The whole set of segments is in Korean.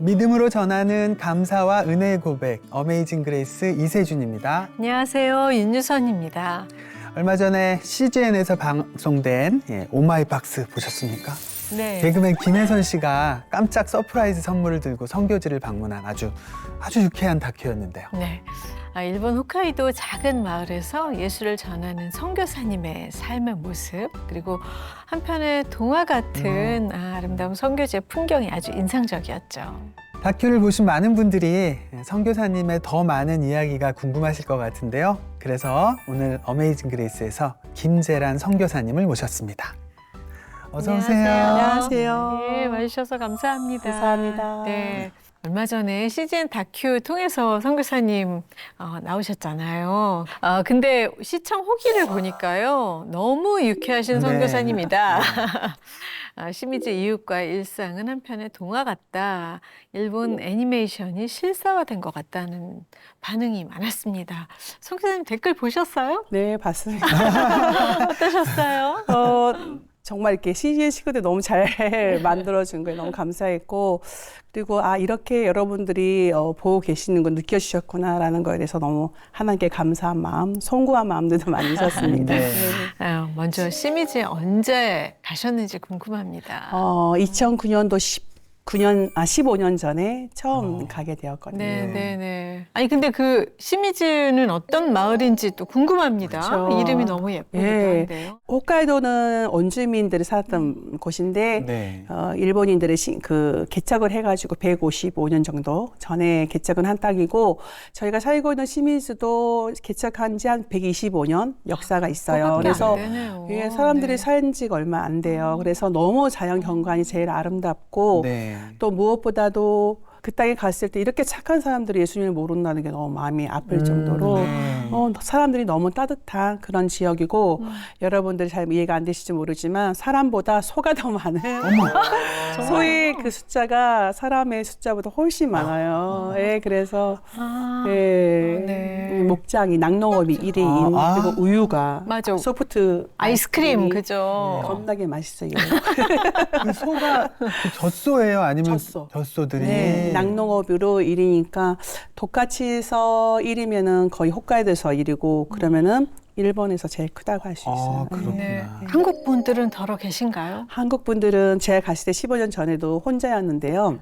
믿음으로 전하는 감사와 은혜의 고백, 어메이징 그레이스 이세준입니다. 안녕하세요. 윤유선입니다. 얼마 전에 CGN에서 방송된 오마이박스 보셨습니까? 네. 개그맨 김혜선 씨가 깜짝 서프라이즈 선물을 들고 선교지를 방문한 아주 유쾌한 다큐였는데요. 네. 일본 홋카이도 작은 마을에서 예수를 전하는 선교사님의 삶의 모습, 그리고 한편의 동화 같은 아름다운 선교지의 풍경이 아주 인상적이었죠. 다큐를 보신 많은 분들이 선교사님의 더 많은 이야기가 궁금하실 것 같은데요. 그래서 오늘 어메이징 그레이스에서 김재란 선교사님을 모셨습니다. 어서 오세요. 안녕하세요. 네, 와주셔서 감사합니다. 감사합니다. 네. 얼마 전에 CGN 다큐 통해서 선교사님 나오셨잖아요. 근데 시청 후기를 보니까요. 너무 유쾌하신 선교사님이다. 시미즈 이웃과의 일상은 한편의 동화 같다. 일본 애니메이션이 실사화된 것 같다는 반응이 많았습니다. 선교사님 댓글 보셨어요? 네, 봤습니다. 어떠셨어요? 정말 이렇게 CGN 식구들 너무 잘 만들어준 거에 너무 감사했고, 그리고 이렇게 여러분들이 보고 계시는 거 느껴주셨구나라는 거에 대해서 너무 하나님께 감사한 마음, 송구한 마음들도 많이 있었습니다. 네. 먼저 시미즈에 언제 가셨는지 궁금합니다. 2009년도 15년 전에 처음 가게 되었거든요. 네네네. 아니 근데 그 시미즈는 어떤 마을인지 또 궁금합니다. 그렇죠. 이름이 너무 예쁘기도 예. 한데요. 홋카이도는 원주민들이 살았던 곳인데 네. 일본인들이 개척을 해가지고 155년 정도 전에 개척은 한 땅이고, 저희가 살고 있는 시미즈도 개척한 지 한 125년 역사가 있어요. 그래서 예, 사람들이 산 지가 얼마 안 돼요. 그래서 너무 자연 경관이 제일 아름답고, 네. 또 무엇보다도 그 땅에 갔을 때 이렇게 착한 사람들이 예수님을 모른다는 게 너무 마음이 아플 정도로 사람들이 너무 따뜻한 그런 지역이고, 여러분들이 잘 이해가 안 되실지 모르지만 사람보다 소가 더 많은 소의 그 숫자가 사람의 숫자보다 훨씬 많아요. 예, 그래서 목장이 낙농업이 1위인 그리고 우유가 맞아. 소프트 아이스크림 그죠? 겁나게 맛있어요. 그 소가 그 젖소예요? 아니면 젖소들이? 네, 낙농업으로 1위니까 도카치에서 1위면은 거의 홋카이도에서 1위고, 그러면은 일본에서 제일 크다고 할 수 있어요. 그렇구나. 네. 한국 분들은 덜어 계신가요? 한국 분들은 제가 갔을 때 15년 전에도 혼자였는데요.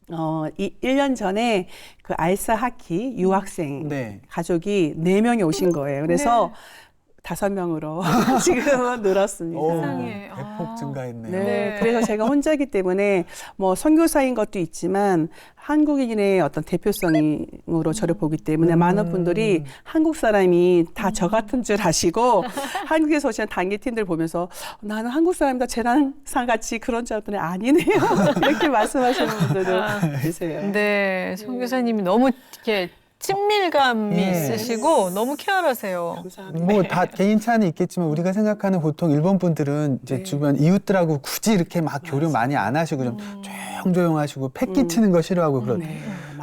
1년 전에 그 알사 하키 유학생 가족이 4명이 오신 거예요. 그래서 5명으로 지금은 늘었습니다. 세상에. 대폭 증가했네요. 네, 그래서 제가 혼자이기 때문에 뭐 선교사인 것도 있지만 한국인의 어떤 대표성으로 저를 보기 때문에 많은 분들이 한국 사람이 다 저 같은 줄 아시고 한국에서 오신 단기팀들 보면서 나는 한국 사람이다, 재난상 같이 그런 줄 알았더니 아니네요. 이렇게 말씀하시는 분들도 계세요. 네, 선교사님이 너무 이렇게 친밀감이 있으시고 너무 케어하세요. 뭐 다 개인차는 있겠지만 우리가 생각하는 보통 일본 분들은 이제 주변 이웃들하고 굳이 이렇게 막 교류 많이 안 하시고 좀 조용조용하시고 패 끼치는 거 싫어하고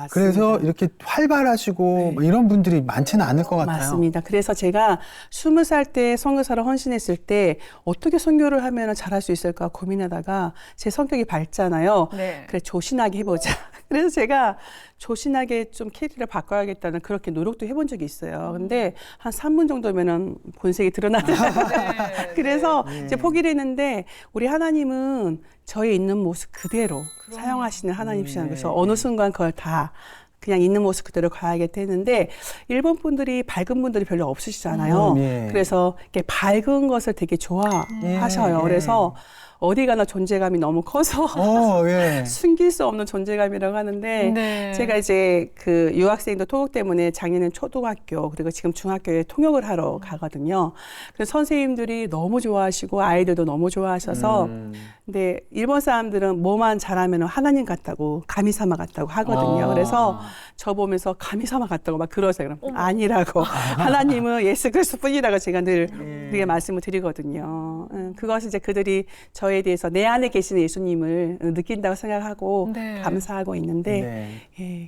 그래서 이렇게 활발하시고 뭐 이런 분들이 많지는 않을 것 같아요. 맞습니다. 그래서 제가 20살 때 선교사를 헌신했을 때 어떻게 선교를 하면 잘할 수 있을까 고민하다가 제 성격이 밝잖아요. 그래 조신하게 해보자. 그래서 제가 조신하게 좀 캐리를 바꿔야겠다는 그렇게 노력도 해본 적이 있어요. 근데 한 3분 정도면은 본색이 드러나더라고요. 그래서 이제 포기를 했는데, 우리 하나님은 저의 있는 모습 그대로 사용하시는 하나님이시잖아요. 그래서 어느 순간 그걸 다 그냥 있는 모습 그대로 가야겠다 했는데, 일본 분들이 밝은 분들이 별로 없으시잖아요. 그래서 이렇게 밝은 것을 되게 좋아하셔요. 그래서 어디 가나 존재감이 너무 커서 숨길 수 없는 존재감이라고 하는데, 제가 이제 그 유학생도 통역 때문에 작년엔 초등학교 그리고 지금 중학교에 통역을 하러 가거든요. 그래서 선생님들이 너무 좋아하시고 아이들도 너무 좋아하셔서 근데 일본 사람들은 뭐만 잘하면 하나님 같다고, 가미사마 같다고 하거든요. 그래서 저 보면서 가미사마 같다고 막 그러세요. 그럼 아니라고. 하나님은 예수 그리스도뿐이라고 제가 늘 그렇게 말씀을 드리거든요. 그것은 이제 그들이 저에 대해서 내 안에 계시는 예수님을 느낀다고 생각하고 감사하고 있는데,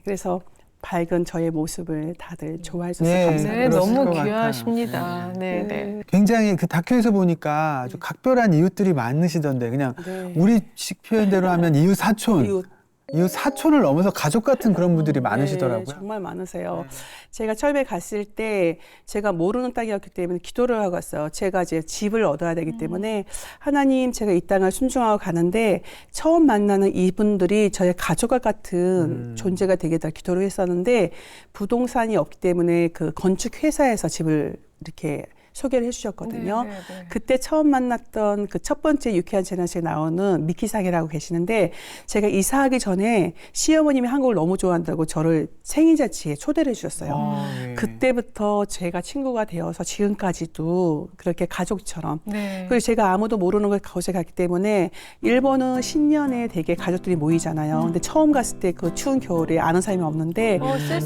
그래서 밝은 저의 모습을 다들 좋아해 주셔서 감사합니다. 너무 귀하십니다. 굉장히 그 다큐에서 보니까 아주 각별한 이웃들이 많으시던데, 그냥 우리식 표현대로 하면 이웃 사촌. 이웃 사촌을 넘어서 가족 같은 그런 분들이 많으시더라고요. 네, 정말 많으세요. 제가 처음에 갔을 때 제가 모르는 땅이었기 때문에 기도를 하고 갔어요. 제가 이제 집을 얻어야 되기 때문에 하나님 제가 이 땅을 순종하고 가는데 처음 만나는 이분들이 저의 가족과 같은 존재가 되겠다 기도를 했었는데 부동산이 없기 때문에 그 건축 회사에서 집을 이렇게 소개를 해주셨거든요. 그때 처음 만났던 그 첫 번째 유쾌한 재난시에 나오는 미키상이라고 계시는데 제가 이사하기 전에 시어머님이 한국을 너무 좋아한다고 저를 생일잔치에 초대를 해주셨어요. 네. 그때부터 제가 친구가 되어서 지금까지도 그렇게 가족처럼 그리고 제가 아무도 모르는 곳에 갔기 때문에 일본은 신년에 되게 가족들이 모이잖아요. 근데 처음 갔을 때 그 추운 겨울에 아는 사람이 없는데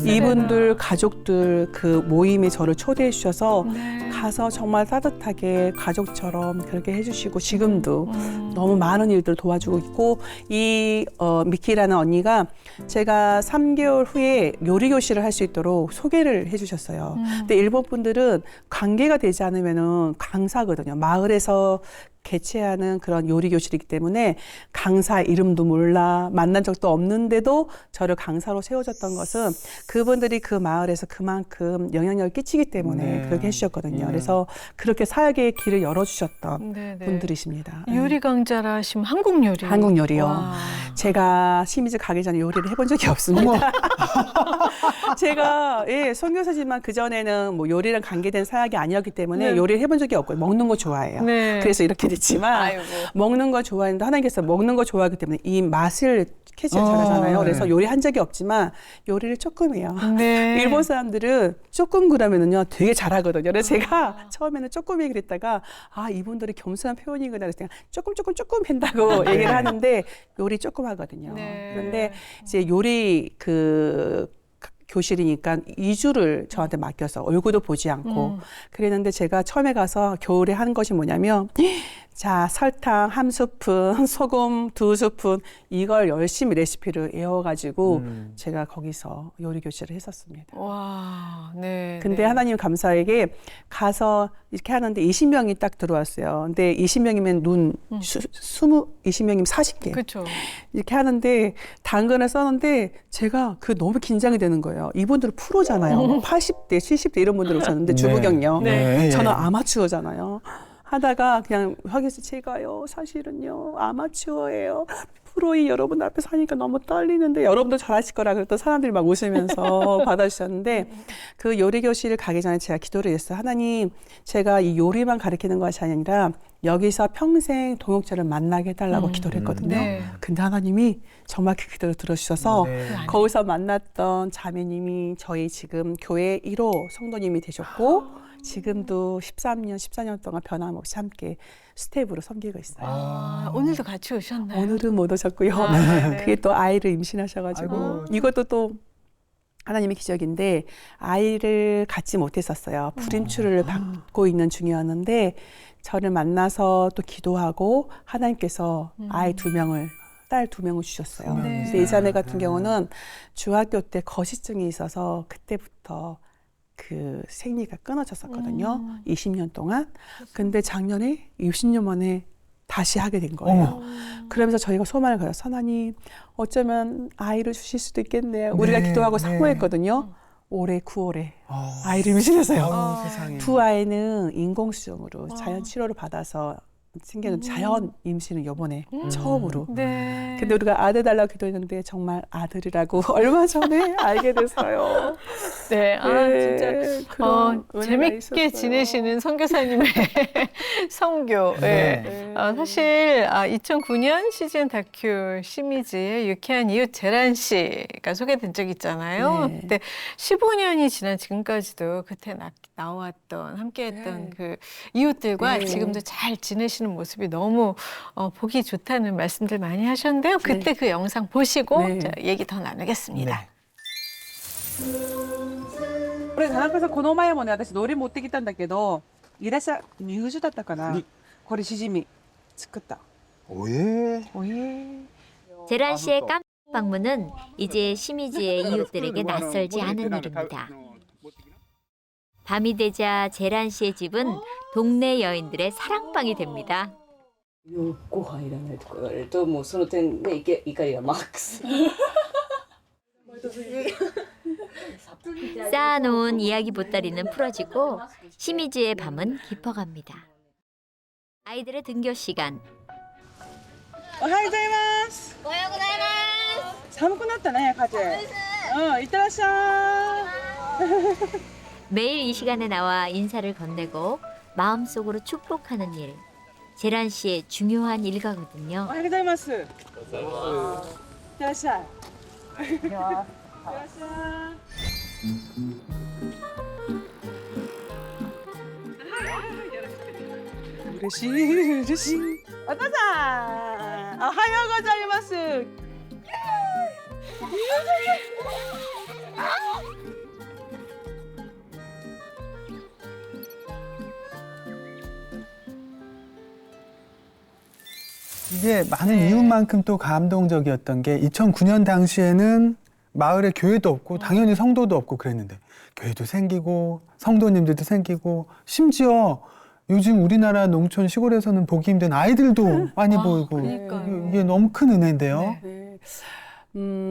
이분들 가족들 그 모임에 저를 초대해 주셔서 가서 정말 따뜻하게 가족처럼 그렇게 해주시고 지금도 너무 많은 일들을 도와주고 있고 이 미키라는 언니가 제가 3개월 후에 요리 교실을 할 수 있도록 소개를 해주셨어요. 근데 일본 분들은 관계가 되지 않으면은 강사거든요. 마을에서 개최하는 그런 요리 교실이기 때문에 강사 이름도 몰라 만난 적도 없는데도 저를 강사로 세워줬던 것은 그분들이 그 마을에서 그만큼 영향력을 끼치기 때문에 그렇게 해주셨거든요. 그래서 그렇게 사역의 길을 열어주셨던 분들이십니다. 요리 강자라 하시면 한국 요리. 한국 요리요. 와. 제가 시미즈 가기 전에 요리를 해본 적이 없습니다. 제가 선교사지만 그 전에는 뭐 요리랑 관계된 사역이 아니었기 때문에 요리를 해본 적이 없고 먹는 거 좋아해요. 그래서 이렇게 됐지만 먹는 거 좋아하는데 하나님께서 먹는 거 좋아하기 때문에 이 맛을 캐치를 잘하잖아요. 그래서 요리한 적이 없지만 요리를 조금 해요. 일본 사람들은 조금 그러면은요 되게 잘하거든요. 그래서 제가 처음에는 조금이 그랬다가 아 이분들이 겸손한 표현이구나 그래서 그냥 조금 한다고 얘기를 하는데 요리 조금 하거든요. 그런데 이제 요리 그 교실이니까 2주를 저한테 맡겨서 얼굴도 보지 않고 그랬는데 제가 처음에 가서 겨울에 하는 것이 뭐냐면 자 설탕 1스푼, 소금 2스푼 이걸 열심히 레시피를 외워가지고 제가 거기서 요리 교실을 했었습니다. 와, 네. 근데 하나님 감사하게 가서 이렇게 하는데 20명이 딱 들어왔어요. 근데 20명이면 20명이면 40개. 그렇죠. 이렇게 하는데 당근을 써는데 제가 그 너무 긴장이 되는 거예요. 이분들은 프로잖아요. 80대, 70대 이런 분들 오셨는데 주부경요. 저는 아마추어잖아요. 하다가 그냥 확인해서 제가요 사실은요 아마추어예요. 프로이 여러분 앞에서 하니까 너무 떨리는데 여러분도 잘하실 거라 그랬더니 사람들이 막 웃으면서 받아주셨는데 그 요리 교실을 가기 전에 제가 기도를 했어요. 하나님 제가 이 요리만 가르치는 것이 아니라 여기서 평생 동역자를 만나게 해달라고 기도를 했거든요. 근데 하나님이 정말 그 기도를 들어주셔서 거기서 만났던 자매님이 저희 지금 교회 1호 성도님이 되셨고 지금도 14년 동안 변함없이 함께 스텝으로 섬기고 있어요. 오늘도 같이 오셨나요? 오늘은 못 오셨고요. 그게 또 아이를 임신하셔가지고 이것도 또 하나님의 기적인데 아이를 갖지 못했었어요. 불임출을 받고 있는 중이었는데 저를 만나서 또 기도하고 하나님께서 아이 2명을 딸 2명을 주셨어요. 근데 이 자매 같은 경우는 중학교 때 거시증이 있어서 그때부터 그 생리가 끊어졌었거든요. 20년 동안. 근데 작년에 60년 만에 다시 하게 된 거예요. 그러면서 저희가 소망을 가졌어요. 하나님 어쩌면 아이를 주실 수도 있겠네요. 우리가 기도하고 사모했거든요. 올해 9월에 아이를 임신했어요. 두 아이는 인공수정으로 자연 치료를 받아서 생기는 자연 임신은 이번에 처음으로. 근데 우리가 아들 달라고 기도했는데 정말 아들이라고 얼마 전에 알게 됐어요. 진짜 재밌게 지내시는 선교사님의 선교. 사실 2009년 CGN 다큐 시미즈의 유쾌한 이웃 재란 씨가 소개된 적이 있잖아요. 그때 15년이 지난 지금까지도 그때 나왔던 함께했던 그 이웃들과 지금도 잘 지내시는 모습이 너무 보기 좋다는 말씀들 많이 하셨는데요. 그때 그 영상 보시고 얘기 더 나누겠습니다. これ田中さんこの前もね私海苔持ってきたんだけどいらっしゃ入手だったかなこれしじみ作った 재란 씨의 깜짝 방문은 이제 시미즈의 이웃들에게 낯설지 않은 일입니다. 밤이 되자 재란 씨의 집은 동네 여인들의 사랑방이 됩니다. 横入らないとか言われるともうその点で怒りがマックス。 쌓아놓은 이야기 보따리는 풀어지고 시미즈의 밤은 깊어갑니다. 아이들의 등교 시간. おはようございます。おはようございます。寒くなったね、風。いってらっしゃい。 매일 이 시간에 나와 인사를 건네고 마음속으로 축복하는 일. 재란 씨의 중요한 일과거든요. おはようございます。いってらっしゃい。いってらっしゃい。 嬉しい嬉しい。お父さん、おはようございます。 이게 많은 이웃만큼 또 감동적이었던 게 2009년 당시에는 마을에 교회도 없고 당연히 성도도 없고 그랬는데 교회도 생기고 성도님들도 생기고 심지어 요즘 우리나라 농촌 시골에서는 보기 힘든 아이들도 많이 보이고 그러니까요. 이게 너무 큰 은혜인데요. 네.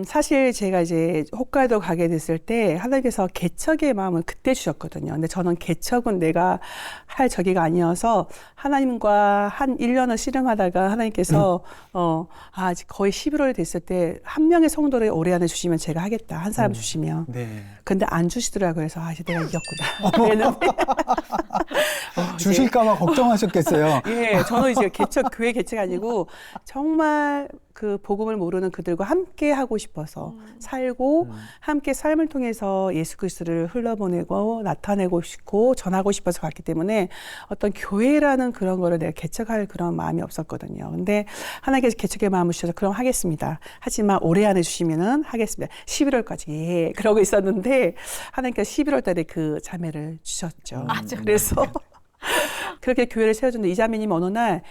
사실 제가 이제 홋카이도 가게 됐을 때 하나님께서 개척의 마음을 그때 주셨거든요. 근데 저는 개척은 내가 할 저기가 아니어서 하나님과 한 1년을 씨름하다가 하나님께서 거의 11월 됐을 때 한 명의 성도를 올해 안에 주시면 제가 하겠다. 한 사람 주시면. 네. 근데 안 주시더라고요. 그래서 이제 내가 이겼구나. 그랬는데 주실까봐 걱정하셨겠어요. 예, 저는 이제 교회 개척 아니고 정말 그 복음을 모르는 그들과 함께 하고 싶어서 살고 함께 삶을 통해서 예수 그리스도를 흘러보내고 나타내고 싶고 전하고 싶어서 갔기 때문에 어떤 교회라는 그런 거를 내가 개척할 그런 마음이 없었거든요. 근데 하나님께서 개척의 마음을 주셔서 그럼 하겠습니다. 하지만 올해 안에 주시면은 하겠습니다. 11월까지 예 그러고 있었는데 하나님께서 11월 달에 그 자매를 주셨죠. 그래서 그렇게 교회를 세워줬는데 이 자매님 어느 날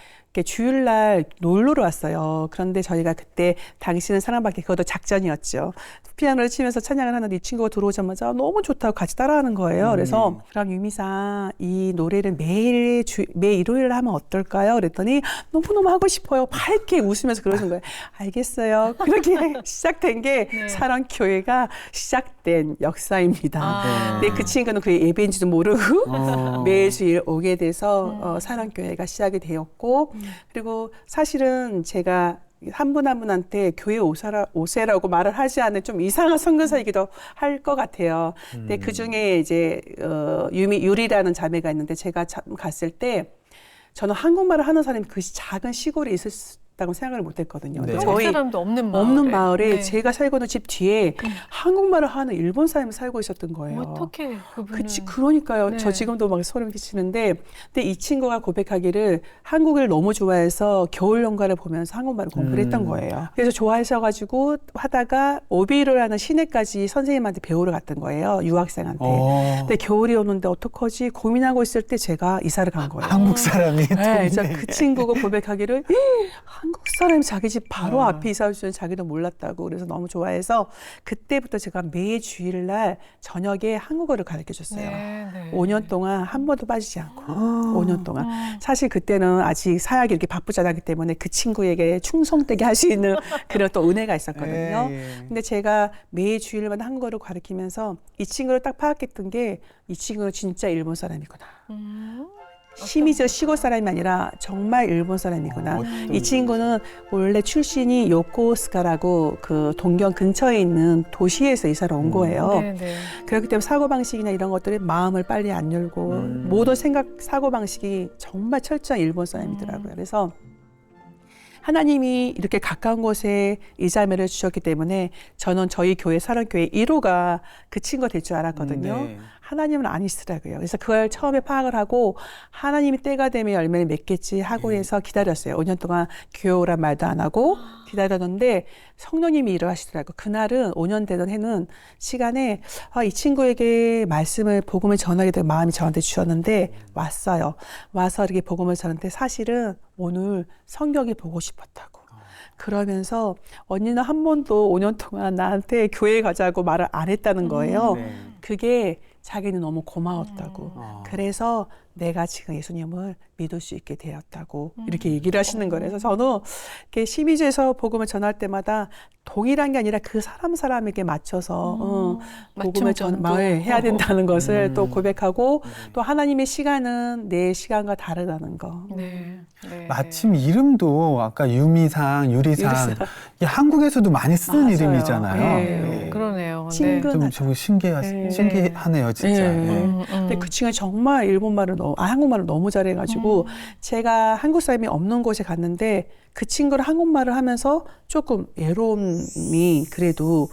주일날 놀러를 왔어요. 그런데 저희가 그때 당신은 사랑받기 그것도 작전이었죠. 피아노를 치면서 찬양을 하는데 이 친구가 들어오자마자 너무 좋다고 같이 따라하는 거예요. 그래서 그럼 유미사 이 노래를 매일 일요일 하면 어떨까요? 그랬더니 너무너무 하고 싶어요. 밝게 웃으면서 그러신 거예요. 알겠어요. 그렇게 시작된 게 사랑교회가 시작된 역사입니다. 근데 그 친구는 그 예배인지도 모르고 매일 주일 오게 돼서 사랑교회가 시작이 되었고 그리고 사실은 제가 한 분 한 분한테 교회 오세라고 말을 하지 않는 좀 이상한 선교사이기도 할 것 같아요. 근데 그 중에 이제 유리라는 자매가 있는데 제가 갔을 때 저는 한국말을 하는 사람이 그 작은 시골에 있었다고 생각을 못했거든요. 네. 저희 사람도 없는 마을에 네. 제가 살고 있는 집 뒤에 한국말을 하는 일본 사람이 살고 있었던 거예요. 어떻게 그분은? 그러니까요. 네. 저 지금도 막 소름 끼치는데, 근데 이 친구가 고백하기를 한국을 너무 좋아해서 겨울 연가를 보면서 한국말을 공부를 했던 거예요. 그래서 좋아하셔가지고 하다가 오비로라는 시내까지 선생님한테 배우러 갔던 거예요. 유학생한테. 근데 겨울이 오는데 어떡하지 고민하고 있을 때 제가 이사를 간 거예요. 한국 사람이. 네, 그래서 그 친구가 고백하기를 한국 사람이 자기 집 바로 앞에 이사 올 줄은 자기도 몰랐다고. 그래서 너무 좋아해서 그때부터 제가 매 주일날 저녁에 한국어를 가르쳐 줬어요. 네, 네. 5년 동안 한 번도 빠지지 않고 5년 동안. 사실 그때는 아직 사역이 이렇게 바쁘지 않았기 때문에 그 친구에게 충성되게 할 수 있는 그런 또 은혜가 있었거든요. 근데 제가 매 주일마다 한국어를 가르치면서 이 친구를 딱 파악했던 게 이 친구는 진짜 일본 사람이구나. 시미즈 시골 사람이 아니라 정말 일본 사람이구나. 이 친구는 원래 출신이 요코오스카라고 그 동경 근처에 있는 도시에서 이사를 온 거예요. 네, 네. 그렇기 때문에 사고방식이나 이런 것들이 마음을 빨리 안 열고 모든 사고방식이 정말 철저한 일본 사람이더라고요. 그래서 하나님이 이렇게 가까운 곳에 이 자매를 주셨기 때문에 저는 저희 교회 사랑교회 1호가 그 친구가 될 줄 알았거든요. 네. 하나님은 아니시더라고요. 그래서 그걸 처음에 파악을 하고 하나님이 때가 되면 열매를 맺겠지 하고 해서 기다렸어요. 5년 동안 교회 오란 말도 안 하고 기다렸는데 성령님이 일어나시더라고요. 그날은 5년 되던 해는 시간에 이 친구에게 말씀을 복음을 전하게 된 마음이 저한테 주셨는데 왔어요. 와서 이렇게 복음을 전하는데 사실은 오늘 성경이 보고 싶었다고. 그러면서 언니는 한 번도 5년 동안 나한테 교회 가자고 말을 안 했다는 거예요. 그게 자기는 너무 고마웠다고. 그래서 내가 지금 예수님을 믿을 수 있게 되었다고 이렇게 얘기를 하시는 거예요. 그래서 저는 이렇게 심의주에서 복음을 전할 때마다 동일한 게 아니라 그 사람에게 맞춰서 복음을 해야 된다는 것을 또 고백하고 또 하나님의 시간은 내 시간과 다르다는 거. 네. 네. 마침 이름도 아까 유미상, 유리상 이게 한국에서도 많이 쓰는 맞아요. 이름이잖아요. 네. 네. 그러네요. 친근 좀 신기하네요, 진짜. 네. 네. 근데 그 친구가 정말 한국말을 너무 잘해가지고 제가 한국 사람이 없는 곳에 갔는데 그 친구를 한국말을 하면서 조금 외로움이 그래도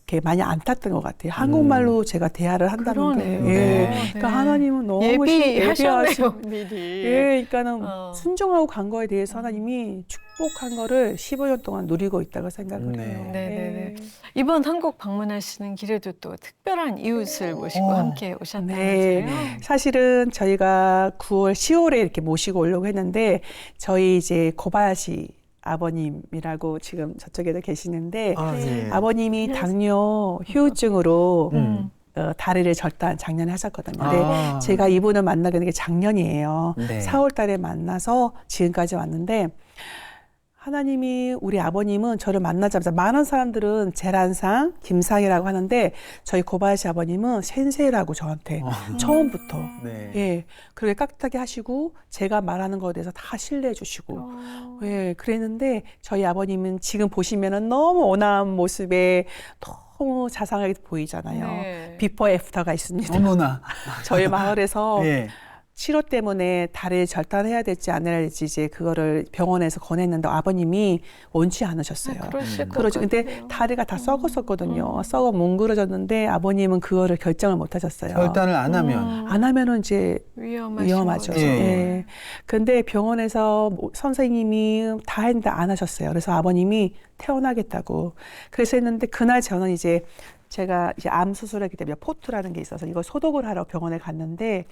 이렇게 많이 안 탔던 것 같아요. 한국말로 제가 대화를 한다는 게. 그러네요. 예. 네. 그러니까 하나님은 너무 예비하셨네요, 미리. 예, 그러니까는 순종하고 간 거에 대해서 하나님이 축복한 거를 15년 동안 누리고 있다고 생각을 네. 해요. 네네네. 이번 한국 방문하시는 길에도 또 특별한 이웃을 모시고 함께 오셨다면서요? 네. 사실은 저희가 9월, 10월에 이렇게 모시고 오려고 했는데 저희 이제 고바야시 아버님이라고 지금 저쪽에도 계시는데 네. 아버님이 당뇨 후유증으로 다리를 작년에 하셨거든요. 근데 제가 이분을 만나게 된 게 작년이에요. 네. 4월 달에 만나서 지금까지 왔는데 하나님이 우리 아버님은 저를 만나자마자 많은 사람들은 제란상, 김상이라고 하는데 저희 고바야시 아버님은 센세이라고 저한테 처음부터 네. 예 그렇게 깍듯하게 하시고 제가 말하는 거에 대해서 다 신뢰해 주시고 예 그랬는데 저희 아버님은 지금 보시면은 너무 온화한 모습에 너무 자상하게 보이잖아요. 네. 비포 애프터가 있습니다. 어머나. 저희 마을에서 예. 치료 때문에 다리를 절단해야 될지 안 해야 될지 이제 그거를 병원에서 권했는데 아버님이 원치 않으셨어요. 그러실 것 그러죠. 근데 같아요. 다리가 다 썩었었거든요. 썩어 뭉그러졌는데 아버님은 그거를 결정을 못 하셨어요. 결단을 안 하면. 안 하면은 이제 위험하죠. 거죠. 예. 예. 근데 병원에서 선생님이 다 했는데 안 하셨어요. 그래서 아버님이 퇴원하겠다고. 그래서 했는데 그날 저는 이제 제가 이제 암 수술하기 때문에 포트라는 게 있어서 이거 소독을 하러 병원에 갔는데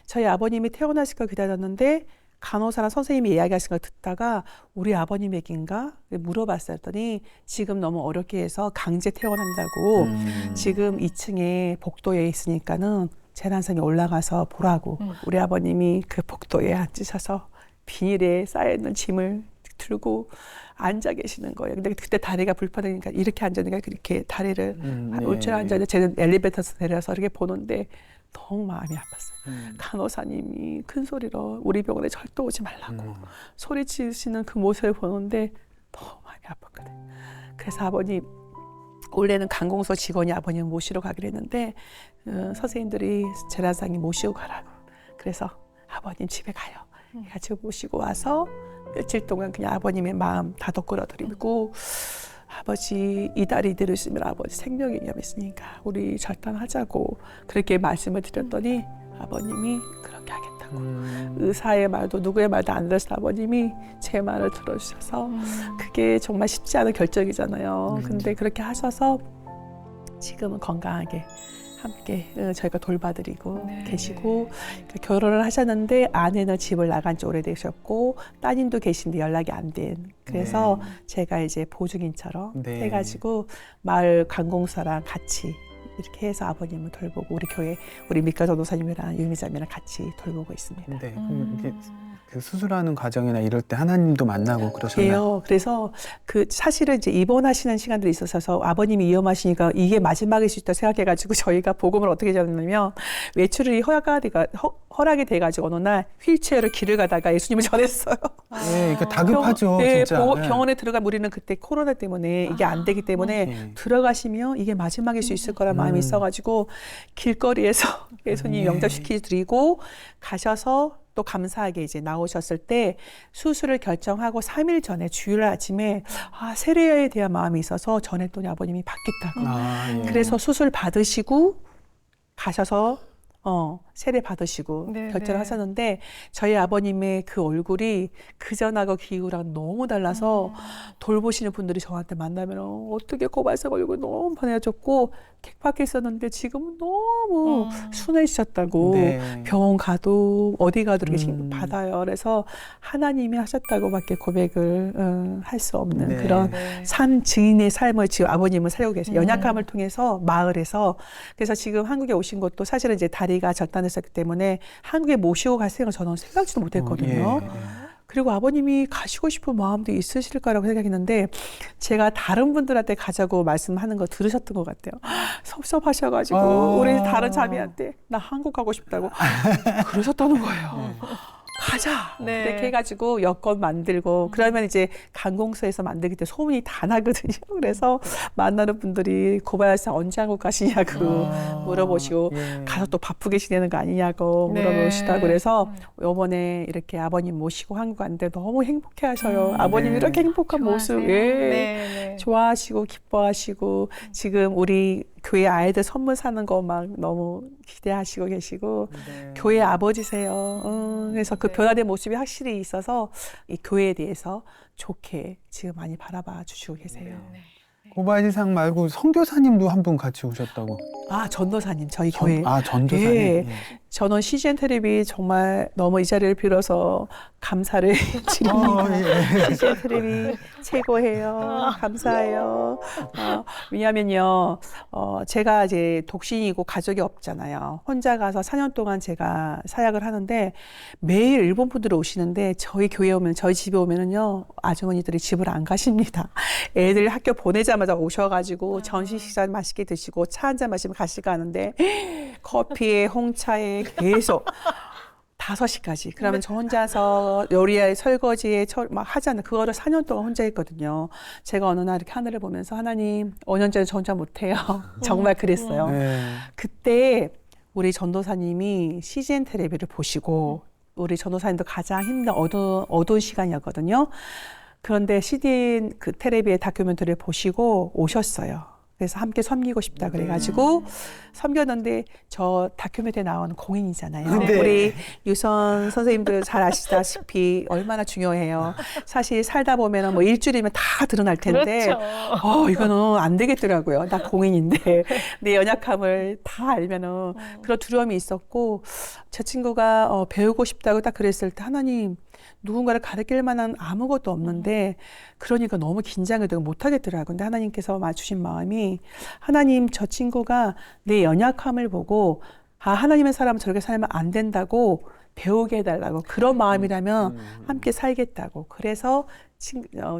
저희 아버님이 퇴원하실 걸 기다렸는데 간호사랑 선생님이 이야기하신 걸 듣다가 우리 아버님에게인가 물어봤어요. 했더니 지금 너무 어렵게 해서 강제 퇴원한다고 지금 2층에 복도에 있으니까는 재난상에 올라가서 보라고 우리 아버님이 그 복도에 앉으셔서 비닐에 쌓여있는 짐을 들고 앉아 계시는 거예요. 근데 그때 다리가 불편하니까 이렇게 앉으니까 이렇게 다리를 올줄 앉았는데 저는 엘리베이터에서 내려서 이렇게 보는데 너무 마음이 아팠어요. 간호사님이 큰 소리로 우리 병원에 절대 오지 말라고 소리 지르시는 그 모습을 보는데 너무 마음이 아팠거든요. 그래서 아버님 원래는 관공서 직원이 아버님 모시러 가기로 했는데 선생님들이 재난상이 모시고 가라고. 그래서 아버님 집에 가요. 같이 모시고 와서 며칠 동안 그냥 아버님의 마음 다독거려드리고 아버지 이 다리 들으시면 아버지 생명이 위험했으니까 우리 절단하자고 그렇게 말씀을 드렸더니 아버님이 그렇게 하겠다고 의사의 말도 누구의 말도 안 들으셔서 아버님이 제 말을 들어주셔서 그게 정말 쉽지 않은 결정이잖아요. 근데 그렇게 하셔서 지금은 건강하게 함께 저희가 돌봐드리고 계시고 결혼을 하셨는데 아내는 집을 나간 지 오래되셨고 따님도 계신데 연락이 안 된. 그래서 제가 이제 보증인처럼 해가지고 마을 관공서랑 같이 이렇게 해서 아버님을 돌보고 우리 교회 우리 미카 전도사님이랑 유미자매랑 같이 돌보고 있습니다. 네. 그럼 이게 그 수술하는 과정이나 이럴 때 하나님도 만나고 그러셨나요? 그래서 그 사실은 이제 입원하시는 시간들이 있어서 아버님이 위험하시니까 이게 마지막일 수 있다 생각해가지고 저희가 복음을 어떻게 전했냐면 외출이 허락이 돼가지고 어느 날 휠체어로 길을 가다가 예수님을 전했어요. 네, 그 다급하죠, 진짜. 병원에 들어가면 우리는 그때 코로나 때문에 이게 안 되기 때문에 들어가시면 이게 마지막일 수 있을 거란 마음이 있어가지고 길거리에서 예수님 영접시켜 드리고 가셔서 또 감사하게 이제 나오셨을 때 수술을 결정하고 3일 전에 주일 아침에 세례에 대한 마음이 있어서 전했더니 아버님이 받겠다고. 그래서 수술 받으시고 가셔서 세례 받으시고 결정을 하셨는데 저희 아버님의 그 얼굴이 그전하고 그 이후랑 너무 달라서 돌보시는 분들이 저한테 만나면 어떻게 고발사 얼굴 너무 변해졌고 객박해 있었는데 지금은 너무 순해지셨다고 병원 가도 어디 가도 이렇게 받아요. 그래서 하나님이 하셨다고밖에 고백을 할 수 없는 그런 산 증인의 삶을 지금 아버님은 살고 계세요. 연약함을 통해서 마을에서. 그래서 지금 한국에 오신 것도 사실은 이제 다리 자리가 절단됐었기 때문에 한국에 모시고 갈 생각을 저는 생각지도 못했거든요. 그리고 아버님이 가시고 싶은 마음도 있으실 거라고 생각했는데 제가 다른 분들한테 가자고 말씀하는 거 들으셨던 것 같아요. 섭섭하셔가지고 우리 다른 자매한테 나 한국 가고 싶다고 그러셨다는 거예요. 가자. 네. 이렇게 해가지고 여권 만들고 그러면 이제 관공서에서 만들기 때문에 소문이 다 나거든요. 그래서 만나는 분들이 고바야시 언제 한국 가시냐고 물어보시고 가서 또 바쁘게 지내는 거 아니냐고 물어보시다고 그래서 이번에 이렇게 아버님 모시고 한국 왔는데 너무 행복해 하셔요. 아버님이 이렇게 행복한 모습 좋아하시고 기뻐하시고 지금 우리 교회 아이들 선물 사는 거 막 너무 기대하시고 계시고 교회 아버지세요. 그래서 그 변화된 모습이 확실히 있어서 이 교회에 대해서 좋게 지금 많이 바라봐 주시고 계세요. 고바야지상 말고 선교사님도 한 분 같이 오셨다고. 아, 전도사님 저희 교회. 전도사님. 예. 저는 CGN 텔레비 정말 너무 이 자리를 빌어서 감사를 드립니다. CGN 텔레비 최고예요. 감사해요. 왜냐면요, 제가 이제 독신이고 가족이 없잖아요. 혼자 가서 4년 동안 제가 사역을 하는데 매일 일본 분들이 오시는데 저희 교회 오면 저희 집에 오면은요 아주머니들이 집을 안 가십니다. 애들 학교 보내자마자 오셔가지고 점심 식사 맛있게 드시고 차 한잔 마시면 가실까 하는데 커피에 홍차에 계속 5시까지. 그러면 저 혼자서 요리에 설거지에 막 하잖아요. 그거를 4년 동안 혼자 했거든요. 제가 어느 날 이렇게 하늘을 보면서 하나님 5년 전에 저 혼자 못해요. 정말 그랬어요. 그때 우리 전도사님이 CGN 텔레비를 보시고 우리 전도사님도 가장 힘든 어두운 시간이었거든요. 그런데 CGN 그 텔레비의 다큐멘터리를 보시고 오셨어요. 그래서 함께 섬기고 싶다 그래가지고 섬겼는데 저 다큐멘터리에 나오는 공인이잖아요. 네. 우리 유선 선생님들 잘 아시다시피 얼마나 중요해요. 사실 살다 보면은 뭐 일주일이면 다 드러날 텐데 이거는 안 되겠더라고요. 나 공인인데 내 연약함을 다 알면은 그런 두려움이 있었고 제 친구가 배우고 싶다고 딱 그랬을 때 하나님 누군가를 가르칠 만한 아무것도 없는데 그러니까 너무 긴장이 되고 못하겠더라고요. 근데 하나님께서 맞추신 마음이 하나님 저 친구가 내 연약함을 보고 하나님의 사람은 저렇게 살면 안 된다고 배우게 해달라고 그런 마음이라면 함께 살겠다고 그래서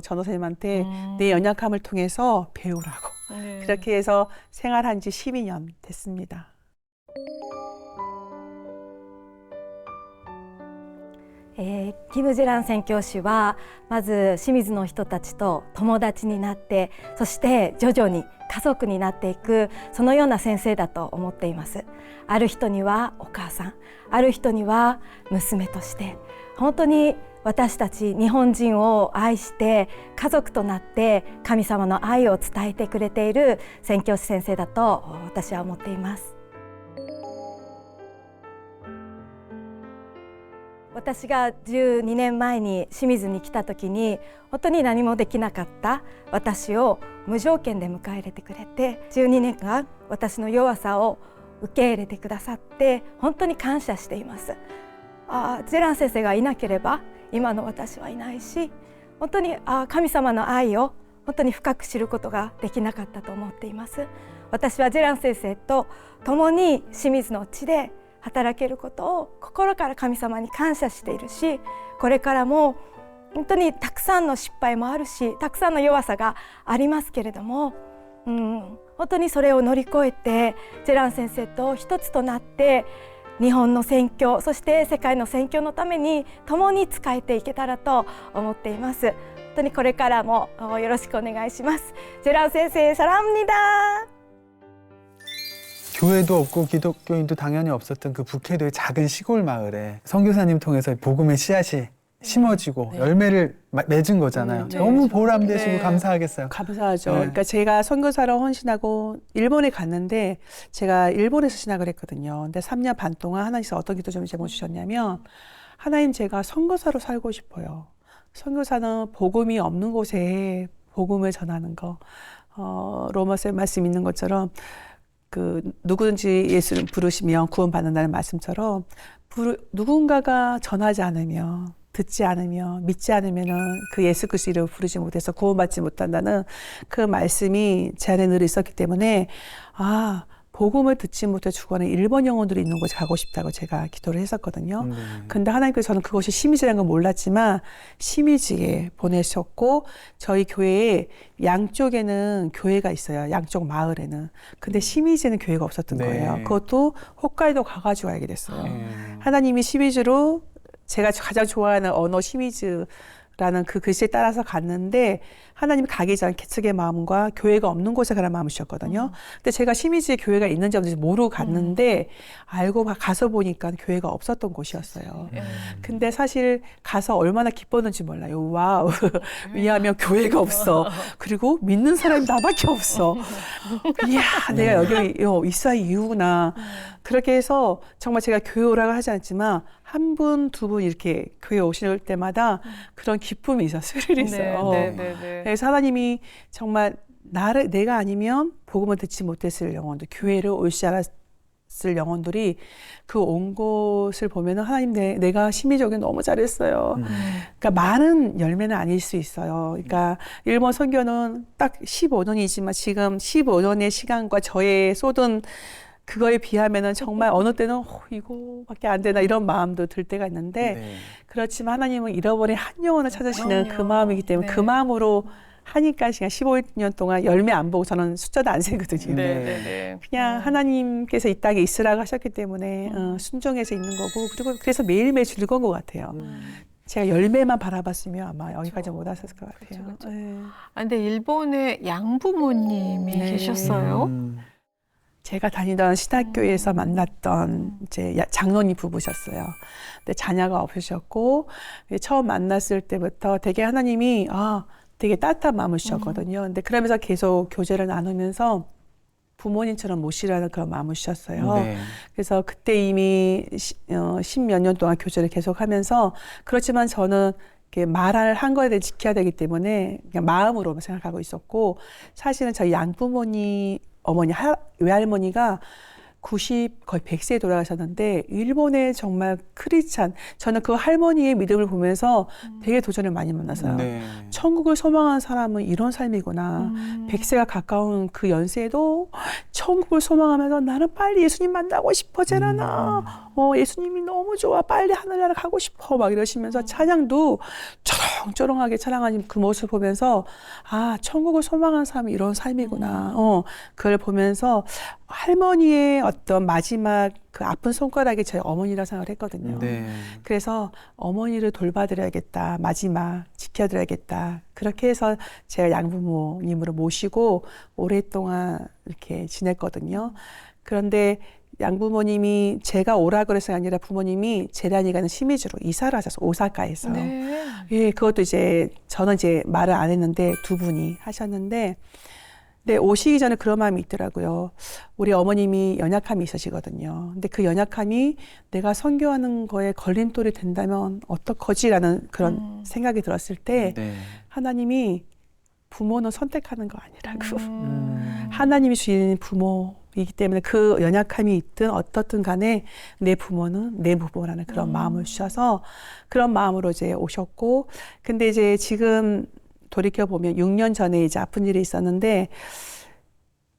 전도사님한테 내 연약함을 통해서 배우라고 그렇게 해서 생활한 지 12년 됐습니다.キム・ジェラン宣教師はまず清水の人たちと友達になってそして徐々に家族になっていくそのような先生だと思っています。ある人にはお母さん、ある人には娘として本当に私たち日本人を愛して家族となって神様の愛を伝えてくれている宣教師先生だと私は思っています。私が12年前に清水に来た時に本当に何もできなかった私を無条件で迎え入れてくれて12年間私の弱さを受け入れてくださって本当に感謝しています。ジェラン先生がいなければ今の私はいないし本当に神様の愛を本当に深く知ることができなかったと思っています。私はジェラン先生と共に清水の地で働けることを心から神様に感謝しているしこれからも本当にたくさんの失敗もあるしたくさんの弱さがありますけれども、本当にそれを乗り越えてジェラン先生と一つとなって日本の宣教そして世界の宣教のために共に仕えていけたらと思っています。本当にこれからもよろしくお願いします。ジェラン先生사랑합니다。교회도 없고 기독교인도 당연히 없었던 그 북해도의 작은 시골 마을에 선교사님 통해서 복음의 씨앗이 심어지고 열매를 맺은 거잖아요. 너무 보람되시고 감사하겠어요. 감사하죠. 그러니까 제가 선교사로 헌신하고 일본에 갔는데 제가 일본에서 신학을 했거든요. 근데 3년 반 동안 하나님께서 어떤 기도 좀 제공 주셨냐면 하나님 제가 선교사로 살고 싶어요. 선교사는 복음이 없는 곳에 복음을 전하는 거. 로마서에 말씀 있는 것처럼 누구든지 예수를 부르시면 구원받는다는 말씀처럼 누군가가 전하지 않으면 듣지 않으면 믿지 않으면은 그 예수 그리스도 이름을 부르지 못해서 구원받지 못한다는 그 말씀이 제 안에 늘 있었기 때문에 복음을 듣지 못해 죽어가는 일본 영혼들이 있는 곳에 가고 싶다고 제가 기도를 했었거든요. 근데 하나님께서 저는 그것이 시미즈라는 걸 몰랐지만 시미즈에 보내셨고 저희 교회에 양쪽에는 교회가 있어요. 양쪽 마을에는. 근데 시미즈에는 교회가 없었던 네. 거예요. 그것도 홋카이도 가가지고 알게 됐어요. 하나님이 시미즈로 제가 가장 좋아하는 언어 시미즈라는 그 글씨에 따라서 갔는데 하나님이 가기 전 개척의 마음과 교회가 없는 곳에 가라는 마음을 주셨거든요. 근데 제가 시미즈에 교회가 있는지 없는지 모르고 갔는데 알고 가서 보니까 교회가 없었던 곳이었어요. 근데 사실 가서 얼마나 기뻤는지 몰라요. 와우. 왜냐하면 교회가 없어. 그리고 믿는 사람이 나밖에 없어. 이야, 내가 여기 있어야 이유구나. 그렇게 해서 정말 제가 교회 오라고 하지 않지만 한 분, 두 분 이렇게 교회 오실 때마다 그런 기쁨이 있었어요. 스릴이 있어요. 그래서 하나님이 정말 내가 아니면 복음을 듣지 못했을 영혼들, 교회를 올지 않았을 영혼들이 그 온 곳을 보면은 하나님 내가 심리적인 너무 잘했어요. 그러니까 많은 열매는 아닐 수 있어요. 그러니까 일본 선교는 딱 15년이지만 지금 15년의 시간과 저의 쏟은 그거에 비하면은 정말 어느 때는 이거밖에 안 되나 이런 마음도 들 때가 있는데 그렇지만 하나님은 잃어버린 한 영혼을 찾으시는 그 마음이기 때문에 그 마음으로 하니까 지금 15년 동안 열매 안 보고 저는 숫자도 안 세거든요. 그냥 하나님께서 이 땅에 있으라고 하셨기 때문에 순종해서 있는 거고 그리고 그래서 매일매일 즐거운 것 같아요. 제가 열매만 바라봤으면 아마 여기까지 못 왔을 것 같아요. 근데 일본에 양부모님이 계셨어요? 제가 다니던 신학교에서 만났던 이제 장로님 부부셨어요. 근데 자녀가 없으셨고 처음 만났을 때부터 되게 하나님이 되게 따뜻한 마음을 주셨거든요. 근데 그러면서 계속 교제를 나누면서 부모님처럼 모시라는 그런 마음을 주셨어요. 그래서 그때 이미 10몇 년 동안 교제를 계속하면서 그렇지만 저는 말을 한 거에 대해 지켜야 되기 때문에 그냥 마음으로만 생각하고 있었고 사실은 저희 양부모님 어머니, 외할머니가 90, 거의 100세에 돌아가셨는데 일본의 정말 크리스찬 저는 그 할머니의 믿음을 보면서 되게 도전을 많이 만났어요. 천국을 소망하는 사람은 이런 삶이구나. 100세가 가까운 그 연세에도 천국을 소망하면서 나는 빨리 예수님 만나고 싶어 제라나. 예수님이 너무 좋아. 빨리 하늘나라 가고 싶어. 막 이러시면서 찬양도 쩌렁쩌렁하게 찬양하는 그 모습을 보면서 천국을 소망하는 사람이 이런 삶이구나. 그걸 보면서 할머니의 어떤 마지막 그 아픈 손가락이 저희 어머니라 생각을 했거든요. 그래서 어머니를 돌봐드려야겠다. 마지막 지켜드려야겠다. 그렇게 해서 제가 양부모님으로 모시고 오랫동안 이렇게 지냈거든요. 그런데 양부모님이 제가 오라 그래서가 아니라 부모님이 제란이 가는 시미즈로 이사를 하셔서 오사카에서. 예, 그것도 이제 저는 이제 말을 안 했는데 두 분이 하셨는데 네, 오시기 전에 그런 마음이 있더라고요. 우리 어머님이 연약함이 있으시거든요. 근데 그 연약함이 내가 선교하는 거에 걸림돌이 된다면 어떡하지라는 그런 생각이 들었을 때 하나님이 부모는 선택하는 거 아니라고. 하나님이 주신 부모이기 때문에 그 연약함이 있든 어떻든 간에 내 부모는 내 부모라는 그런 마음을 주셔서 그런 마음으로 이제 오셨고 근데 이제 지금 돌이켜보면 6년 전에 이제 아픈 일이 있었는데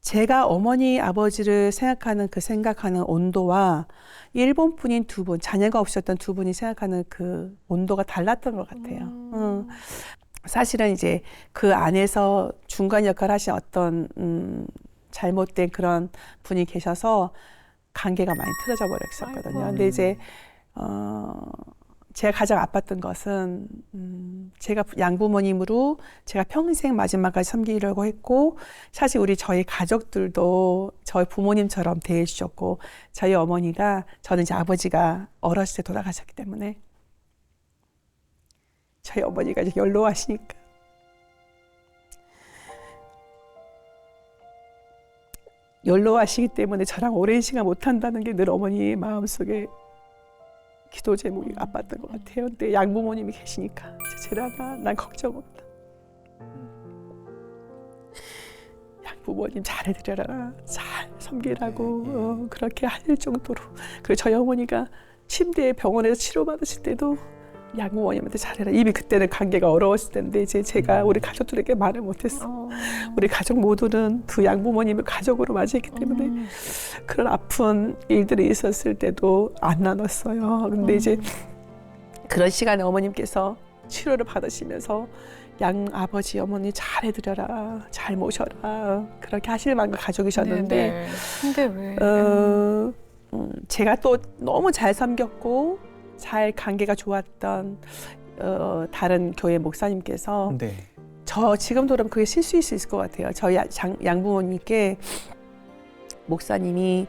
제가 어머니 아버지를 생각하는 그 생각하는 온도와 일본 분인 두 분, 자녀가 없으셨던 두 분이 생각하는 그 온도가 달랐던 것 같아요. 사실은 이제 그 안에서 중간 역할을 하신 어떤 잘못된 그런 분이 계셔서 관계가 많이 틀어져 버렸었거든요. 근데 이제 제가 가장 아팠던 것은 제가 양부모님으로 제가 평생 마지막까지 섬기려고 했고 사실 저희 가족들도 저희 부모님처럼 대해주셨고 저희 어머니가 저는 이제 아버지가 어렸을 때 돌아가셨기 때문에 저희 어머니가 이제 연로하시니까 연로하시기 때문에 저랑 오랜 시간 못한다는 게 늘 어머니의 마음속에 기도 제목이 아팠던 것 같아요. 근데 양부모님이 계시니까 제라나 난 걱정 없다. 양부모님 잘해드려라. 잘 섬기라고 그렇게 할 정도로. 그리고 저희 어머니가 침대에 병원에서 치료받으실 때도 양부모님한테 잘해라. 이미 그때는 관계가 어려웠을 텐데 이제 제가 우리 가족들에게 말을 못했어. 우리 가족 모두는 두 양부모님을 가족으로 맞이했기 때문에 그런 아픈 일들이 있었을 때도 안 나눴어요. 근데 이제 그런 시간에 어머님께서 치료를 받으시면서 양 아버지 어머니 잘 해드려라, 잘 모셔라 그렇게 하실 만큼 가족이셨는데 근데 왜? 제가 또 너무 잘 섬겼고 잘 관계가 좋았던 다른 교회 목사님께서 네. 저 지금 돌아보면 그게 실수일 수 있을 것 같아요. 저희 양부모님께 목사님이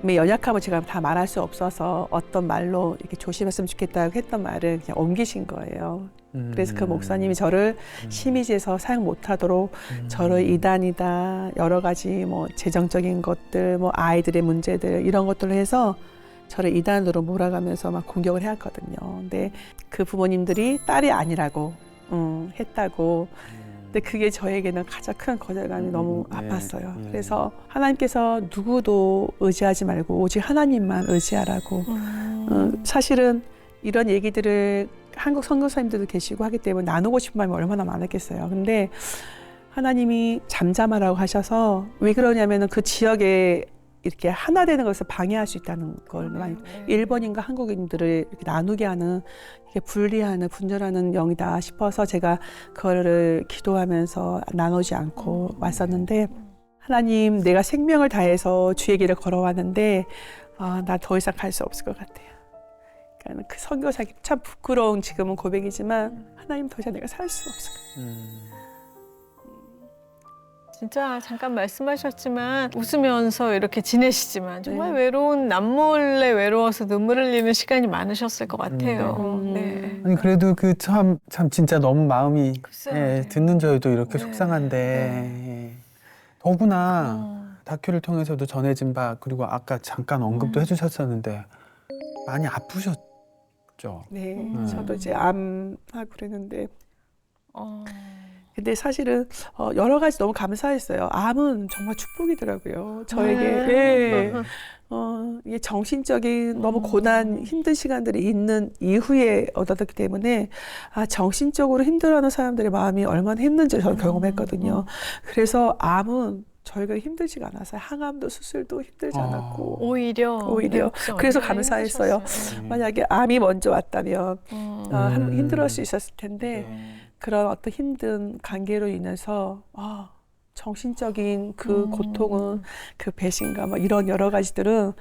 연약함을 제가 다 말할 수 없어서 어떤 말로 이렇게 조심했으면 좋겠다고 했던 말을 그냥 옮기신 거예요. 그래서 그 목사님이 저를 심의지에서 사용 못하도록 저를 이단이다 여러 가지 뭐 재정적인 것들 뭐 아이들의 문제들 이런 것들을 해서 저를 이단으로 몰아가면서 막 공격을 해왔거든요. 근데 그 부모님들이 딸이 아니라고 했다고. 근데 그게 저에게는 가장 큰 거절감이 너무 아팠어요. 그래서 하나님께서 누구도 의지하지 말고 오직 하나님만 의지하라고. 사실은 이런 얘기들을 한국 선교사님들도 계시고 하기 때문에 나누고 싶은 마음이 얼마나 많았겠어요. 근데 하나님이 잠잠하라고 하셔서 왜 그러냐면은 그 지역에 이렇게 하나 되는 것을 방해할 수 있다는 걸 일본인과 한국인들을 이렇게 나누게 하는 이게 분리하는 분열하는 영이다 싶어서 제가 그거를 기도하면서 나누지 않고 왔었는데 하나님 내가 생명을 다해서 주의 길을 걸어왔는데 나 더 이상 갈 수 없을 것 같아요. 그러니까 그 선교사기 참 부끄러운 지금은 고백이지만 하나님 더 이상 내가 살 수 없을 것 같아요. 진짜 잠깐 말씀하셨지만 웃으면서 이렇게 지내시지만 정말 외로운 남몰래 외로워서 눈물 흘리는 시간이 많으셨을 것 같아요. 네. 아니 그래도 그 참 진짜 너무 마음이 글쎄요. 듣는 저희도 이렇게 네. 속상한데 더구나 다큐를 통해서도 전해진 바 그리고 아까 잠깐 언급도 해주셨었는데 많이 아프셨죠? 네, 저도 이제 암하고 그랬는데 근데 사실은 여러 가지 너무 감사했어요. 암은 정말 축복이더라고요. 저에게. 네. 이게 정신적인 너무 고난, 힘든 시간들이 있는 이후에 얻었기 때문에 정신적으로 힘들어하는 사람들의 마음이 얼마나 힘든지 저는 경험했거든요. 그래서 암은 저희가 힘들지가 않았어요. 항암도 수술도 힘들지 않았고. 오히려. 그래서 감사했어요. 만약에 암이 먼저 왔다면 힘들어할 수 있었을 텐데 그런 어떤 힘든 관계로 인해서 정신적인 그 고통은 그 배신감 뭐 이런 여러 가지들은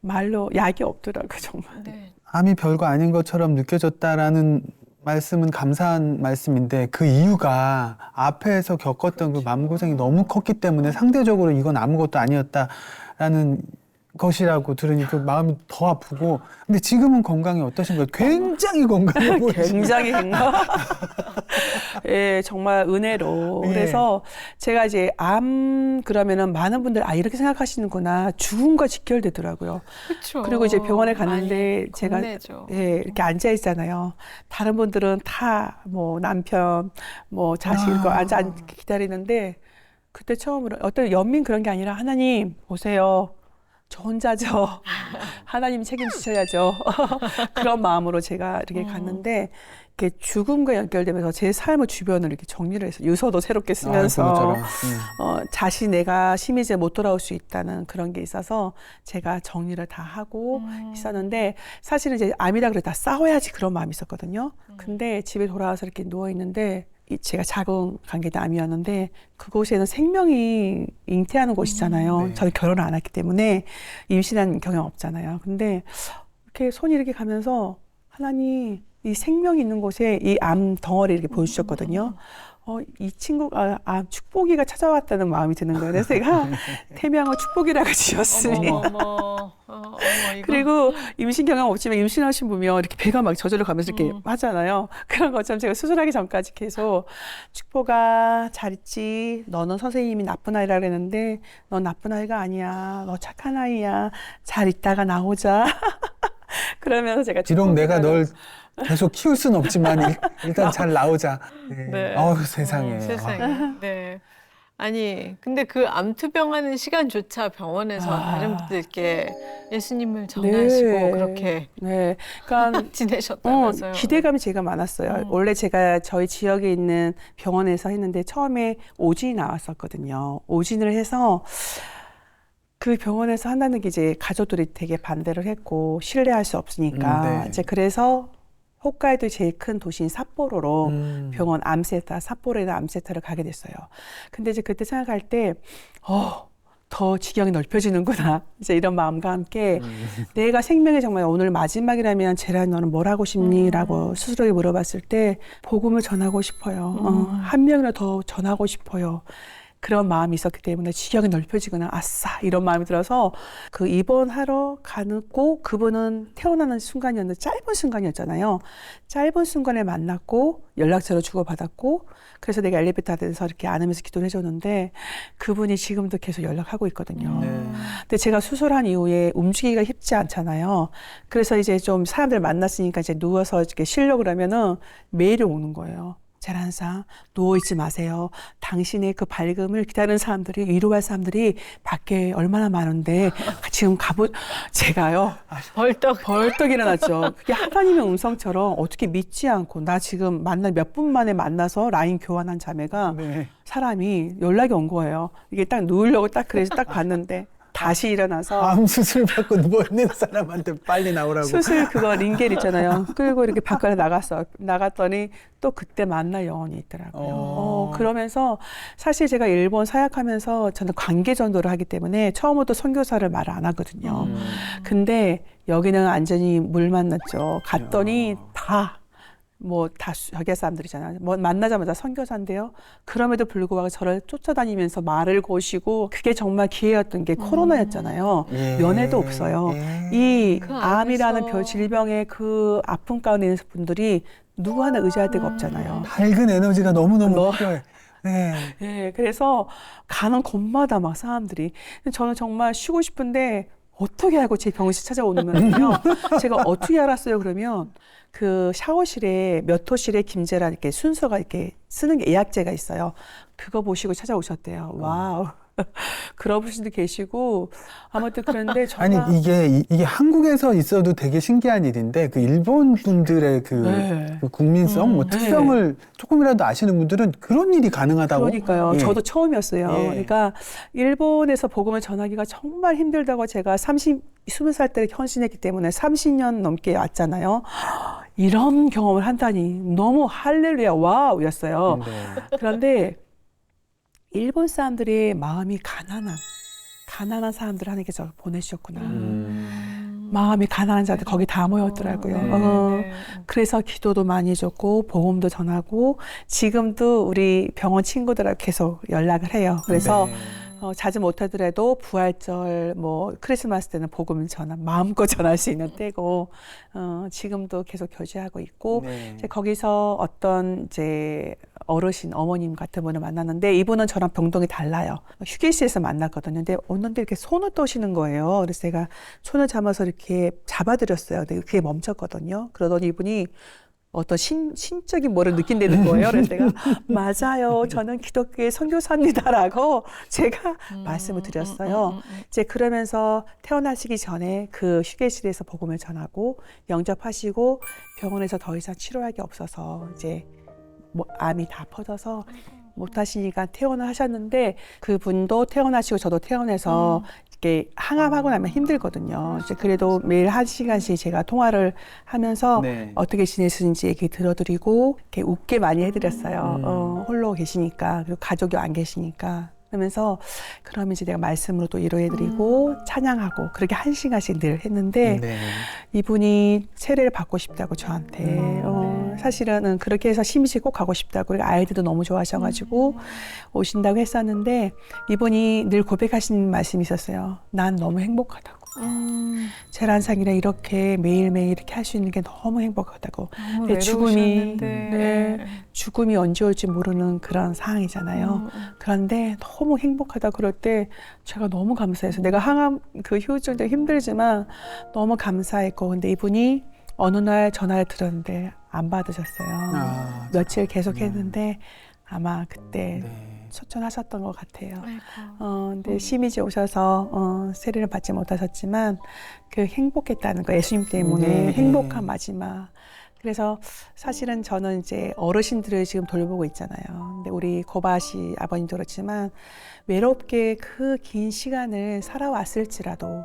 말로 약이 없더라고요 정말. 네. 암이 별거 아닌 것처럼 느껴졌다라는 말씀은 감사한 말씀인데 그 이유가 앞에서 겪었던 그 마음고생이 너무 컸기 때문에 상대적으로 이건 아무것도 아니었다라는 것이라고 들으니 그 마음이 더 아프고 근데 지금은 건강이 어떠신가요? 굉장히 건강해 보이시죠? 굉장히 예, 정말 은혜로. 그래서 제가 이제 암 그러면은 많은 분들 이렇게 생각하시는구나. 죽음과 직결되더라고요. 그렇죠. 그리고 이제 병원에 갔는데 제가 겁내죠. 이렇게 앉아 있잖아요. 다른 분들은 다 뭐 남편, 뭐 자식 거 앉아 기다리는데 그때 처음으로 어떤 연민 그런 게 아니라 하나님 보세요. 저 혼자죠. 하나님이 책임지셔야죠. 그런 마음으로 제가 이렇게 갔는데 이렇게 죽음과 연결되면서 제 삶의 주변을 이렇게 정리를 해서 유서도 새롭게 쓰면서 자신이 내가 심의지에 못 돌아올 수 있다는 그런 게 있어서 제가 정리를 다 하고 있었는데 사실은 이제 암이라 그래 다 싸워야지 그런 마음이 있었거든요. 근데 집에 돌아와서 이렇게 누워 있는데 제가 작은 관계도 암이었는데 그곳에는 생명이 잉태하는 곳이잖아요. 네. 저는 결혼을 안 했기 때문에 임신한 경험 없잖아요. 근데 이렇게 손이 이렇게 가면서 하나님 이 생명이 있는 곳에 이 암 덩어리 이렇게 보여주셨거든요. 이 친구가 축복이가 찾아왔다는 마음이 드는 거예요. 그래서 제가 태명을 축복이라고 지었으니. 어머, 이거. 그리고 임신 경험 없지만 임신하신 분이면 이렇게 배가 막 저절로 가면서 이렇게 하잖아요. 그런 것처럼 제가 수술하기 전까지 계속 축복아 잘 있지. 너는 선생님이 나쁜 아이라 그랬는데 넌 나쁜 아이가 아니야. 너 착한 아이야. 잘 있다가 나오자. 그러면서 제가 비록 내가 널 계속 키울 수는 없지만 일단 잘 나오자. 네. 네. 어우 세상에. 세상에. 네. 아니 근데 그 암투병하는 시간조차 병원에서 아. 다른 분들께 예수님을 전하시고 그렇게 네, 그러니까 지내셨다면서요. 기대감이 제가 많았어요. 원래 제가 저희 지역에 있는 병원에서 했는데 처음에 오진이 나왔었거든요. 오진을 해서 그 병원에서 한다는 게 이제 가족들이 되게 반대를 했고 신뢰할 수 없으니까 네. 이제 그래서 홋카이도 제일 큰 도시인 삿포로로 병원 암센터, 삿포로에 있는 암센터를 가게 됐어요. 근데 이제 그때 생각할 때, 더 지경이 넓혀지는구나. 이제 이런 마음과 함께 내가 생명이 정말 오늘 마지막이라면 제란 너는 뭘 하고 싶니? 라고 스스로에게 물어봤을 때 복음을 전하고 싶어요. 한 명이라도 더 전하고 싶어요. 그런 마음이 있었기 때문에 지경이 넓혀지거나 아싸 이런 마음이 들어서 그 입원하러 가고 그분은 태어나는 순간이었는데 짧은 순간이었잖아요. 짧은 순간에 만났고 연락처를 주고받았고 그래서 내가 엘리베이터 안에서 이렇게 안으면서 기도를 해줬는데 그분이 지금도 계속 연락하고 있거든요. 근데 제가 수술한 이후에 움직이기가 쉽지 않잖아요. 그래서 이제 좀 사람들 만났으니까 이제 누워서 이렇게 쉬려고 그러면은 메일이 오는 거예요. 제란사 누워있지 마세요. 당신의 그 밝음을 기다리는 사람들이 위로할 사람들이 밖에 얼마나 많은데 지금 제가요 벌떡 일어났죠. 그게 하나님의 음성처럼 어떻게 믿지 않고 나 지금 몇 분 만에 만나서 라인 교환한 자매가 사람이 연락이 온 거예요. 이게 딱 누우려고 딱 그래서 딱 봤는데 다시 일어나서 암 수술 받고 누워 있는 사람한테 빨리 나오라고. 수술 그거 링겔 있잖아요. 끌고 이렇게 바깥에 나갔더니 또 그때 만날 영혼이 있더라고요. 그러면서 사실 제가 일본 사역하면서 저는 관계 전도를 하기 때문에 처음부터 선교사를 말을 안 하거든요. 근데 여기는 완전히 물 만났죠. 갔더니 다 저기 사람들이잖아요. 만나자마자 선교사인데요. 그럼에도 불구하고 저를 쫓아다니면서 말을 거시고 그게 정말 기회였던 게 코로나였잖아요. 면회도 없어요. 이 암이라는 질병의 그 아픔 가운데 있는 분들이 누구 하나 의지할 데가 없잖아요. 밝은 에너지가 너무너무 필요해. 네, 그래서 가는 곳마다 막 사람들이 저는 정말 쉬고 싶은데 어떻게 알고 제 병실 찾아오는면요. 제가 어떻게 알았어요? 그러면 그 샤워실에 몇 호실에 김재라 이렇게 순서가 이렇게 쓰는 게 예약제가 있어요. 그거 보시고 찾아오셨대요. 와우. 그런 분들도 계시고 아무튼 그런데 정말 아니 이게 한국에서 있어도 되게 신기한 일인데 그 일본 분들의 그 국민성 특성을 조금이라도 아시는 분들은 그런 일이 가능하다고. 그러니까요. 저도 처음이었어요. 그러니까 일본에서 복음을 전하기가 정말 힘들다고 제가 20살 때 헌신했기 때문에 30년 넘게 왔잖아요. 이런 경험을 한다니 너무 할렐루야 와우였어요. 그런데 일본 사람들의 마음이 가난한 사람들 하나님께서 보내주셨구나. 마음이 가난한 자들 거기 다 모였더라고요. 그래서 기도도 많이 해줬고 복음도 전하고 지금도 우리 병원 친구들하고 계속 연락을 해요. 그래서 자주 못하더라도 부활절, 크리스마스 때는 복음을 마음껏 전할 수 있는 때고, 지금도 계속 교제하고 있고, 이제 거기서 어떤 어르신, 어머님 같은 분을 만났는데, 이분은 저랑 병동이 달라요. 휴게실에서 만났거든요. 근데 오는데 이렇게 손을 떠시는 거예요. 그래서 제가 손을 잡아서 이렇게 잡아드렸어요. 근데 그게 멈췄거든요. 그러더니 이분이 어떤 신적인 뭐를 느낀다는 거예요. 그래서 내가 맞아요. 저는 기독교의 선교사입니다라고 제가 말씀을 드렸어요. 이제 그러면서 태어나시기 전에 그 휴게실에서 복음을 전하고 영접하시고 병원에서 더 이상 치료할 게 없어서 이제 암이 다 퍼져서 못하시니까 퇴원을 하셨는데 그분도 퇴원하시고 저도 퇴원해서 이렇게 항암하고 나면 힘들거든요. 이제 그래도 매일 1시간씩 제가 통화를 하면서 어떻게 지내시는지 얘기 들어드리고 이렇게 웃게 많이 해드렸어요. 홀로 계시니까 그리고 가족이 안 계시니까. 그러면서 그러면 이제 내가 말씀으로 또 위로해드리고 찬양하고 그렇게 1시간씩 늘 했는데 이분이 세례를 받고 싶다고 저한테 사실은 그렇게 해서 심식 꼭 가고 싶다고 그리고 아이들도 너무 좋아하셔가지고 오신다고 했었는데 이분이 늘 고백하시는 말씀이 있었어요. 난 너무 행복하다고. 제란상이라 이렇게 매일매일 이렇게 할 수 있는 게 너무 행복하다고. 죽음이 언제 올지 모르는 그런 상황이잖아요. 그런데 너무 행복하다 그럴 때 제가 너무 감사해서 내가 항암 그 후유증도 힘들지만 너무 감사했고 근데 이분이 어느 날 전화를 드렸는데 안 받으셨어요. 며칠 계속 했는데 아마 그때 추천하셨던 것 같아요. 아이고. 근데 시미즈 오셔서 세례를 받지 못하셨지만 그 행복했다는 거, 예수님 때문에 네. 행복한 마지막. 그래서 사실은 저는 이제 어르신들을 지금 돌보고 있잖아요. 근데 우리 고바시 아버님도 그렇지만 외롭게 그 긴 시간을 살아왔을지라도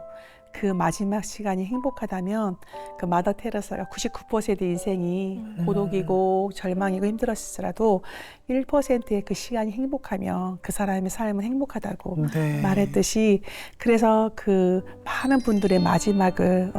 그 마지막 시간이 행복하다면 그 마더 테레사가 99%의 인생이 고독이고 절망이고 힘들었을지라도 1%의 그 시간이 행복하면 그 사람의 삶은 행복하다고 네. 말했듯이 그래서 그 많은 분들의 마지막을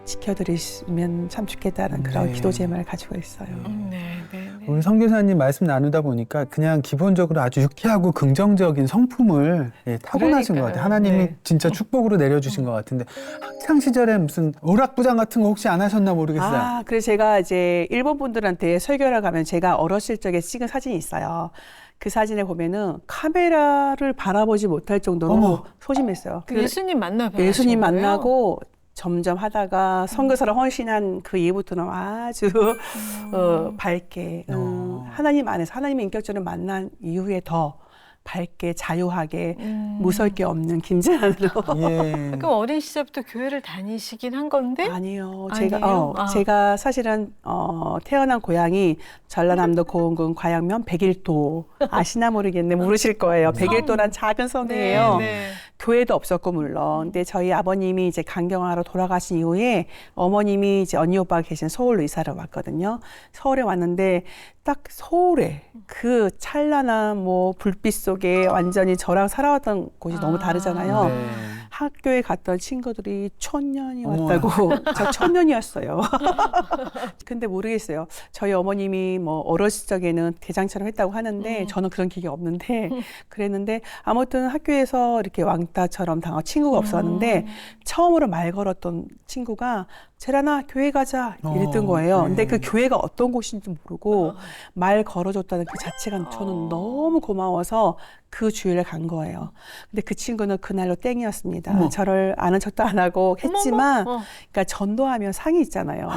지켜드리면 참 좋겠다는 그런 네. 기도 제목을 가지고 있어요. 네, 네, 네. 우리 선교사님 말씀 나누다 보니까 그냥 기본적으로 아주 유쾌하고 긍정적인 성품을 타고나신 것 그러니까요. 같아요. 하나님이 네. 진짜 축복으로 내려주신 것 같은데 학창 시절에 무슨 오락부장 같은 거 혹시 안 하셨나 모르겠어요. 그래서 제가 이제 일본 분들한테 설교를 가면 제가 어렸을 적에 찍은 사진이 있어요. 그 사진에 보면은 카메라를 바라보지 못할 정도로 어머. 소심했어요. 그 예수님 만나 뵈 예수님 만나고 점점 하다가 선교사를 헌신한 그 이후부터는 아주 밝게 하나님 안에서 하나님의 인격적으로 만난 이후에 더 밝게 자유하게 무서울 게 없는 김재한으로. 예. 그럼 어린 시절부터 교회를 다니시긴 한 건데? 아니요. 아니에요? 제가 사실은 태어난 고향이 전라남도 고흥군 과양면 백일도 아시나 모르겠네. 모르실 거예요. 백일도란 작은 성이에요. 네. 교회도 없었고 물론. 근데 저희 아버님이 이제 강경화로 돌아가신 이후에 어머님이 이제 언니 오빠가 계신 서울로 이사를 왔거든요. 서울에 왔는데 딱 서울에 그 찬란한 뭐 불빛 속에 완전히 저랑 살아왔던 곳이 너무 다르잖아요. 네. 학교에 갔던 친구들이 촌년이 어머. 왔다고. 저 촌년이었어요. 근데 모르겠어요. 저희 어머님이 뭐 어렸을 적에는 대장처럼 했다고 하는데 저는 그런 기억이 없는데 그랬는데 아무튼 학교에서 이렇게 왕따처럼 당한 친구가 없었는데 처음으로 말 걸었던 친구가 재란아 교회 가자 이랬던 거예요. 근데 그 교회가 어떤 곳인지 모르고 말 걸어줬다는 그 자체가 저는 너무 고마워서 그 주일에 간 거예요. 근데 그 친구는 그날로 땡이었습니다. 어머. 저를 아는 척도 안 하고 했지만 어머머. 그러니까 전도하면 상이 있잖아요.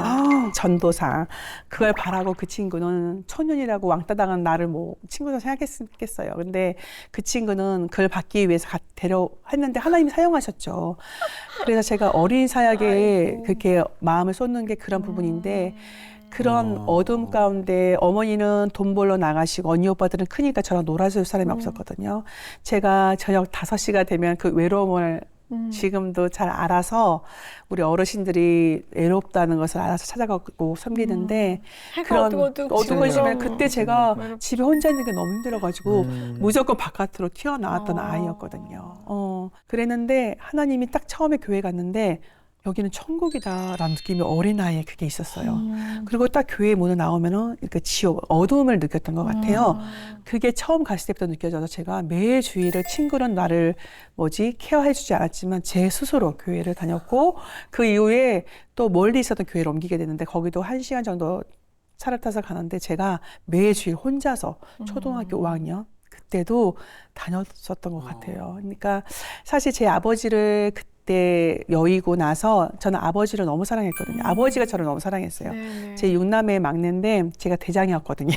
전도상. 그걸 바라고 그 친구는 초년이라고 왕따 당한 나를 뭐 친구로 생각했겠어요. 근데 그 친구는 그걸 받기 위해서 했는데 하나님이 사용하셨죠. 그래서 제가 어린 사역에 그렇게 마음을 쏟는 게 그런 부분인데 그런 어둠 가운데 어머니는 돈 벌러 나가시고 언니 오빠들은 크니까 저랑 놀아줄 사람이 없었거든요. 제가 저녁 5시가 되면 그 외로움을 지금도 잘 알아서 우리 어르신들이 외롭다는 것을 알아서 찾아가고 섬기는데 그런 어두워지면 그때 제가 집에 혼자 있는 게 너무 힘들어가지고 무조건 바깥으로 튀어나왔던 아이였거든요. 그랬는데 하나님이 딱 처음에 교회 갔는데 여기는 천국이다라는 느낌이 어린아이에 그게 있었어요. 그리고 딱 교회 문을 나오면은 이렇게 지옥, 어두움을 느꼈던 것 같아요. 그게 처음 갔을 때부터 느껴져서 제가 매 주일을 친구는 나를 케어해주지 않았지만 제 스스로 교회를 다녔고 그 이후에 또 멀리 있었던 교회를 옮기게 됐는데 거기도 1시간 정도 차를 타서 가는데 제가 매 주일 혼자서 초등학교 5학년 그때도 다녔었던 것 같아요. 그러니까 사실 제 아버지를 그때 여의고 나서 저는 아버지를 너무 사랑했거든요. 아버지가 저를 너무 사랑했어요. 네네. 제 6남매 막내인데 제가 대장이었거든요.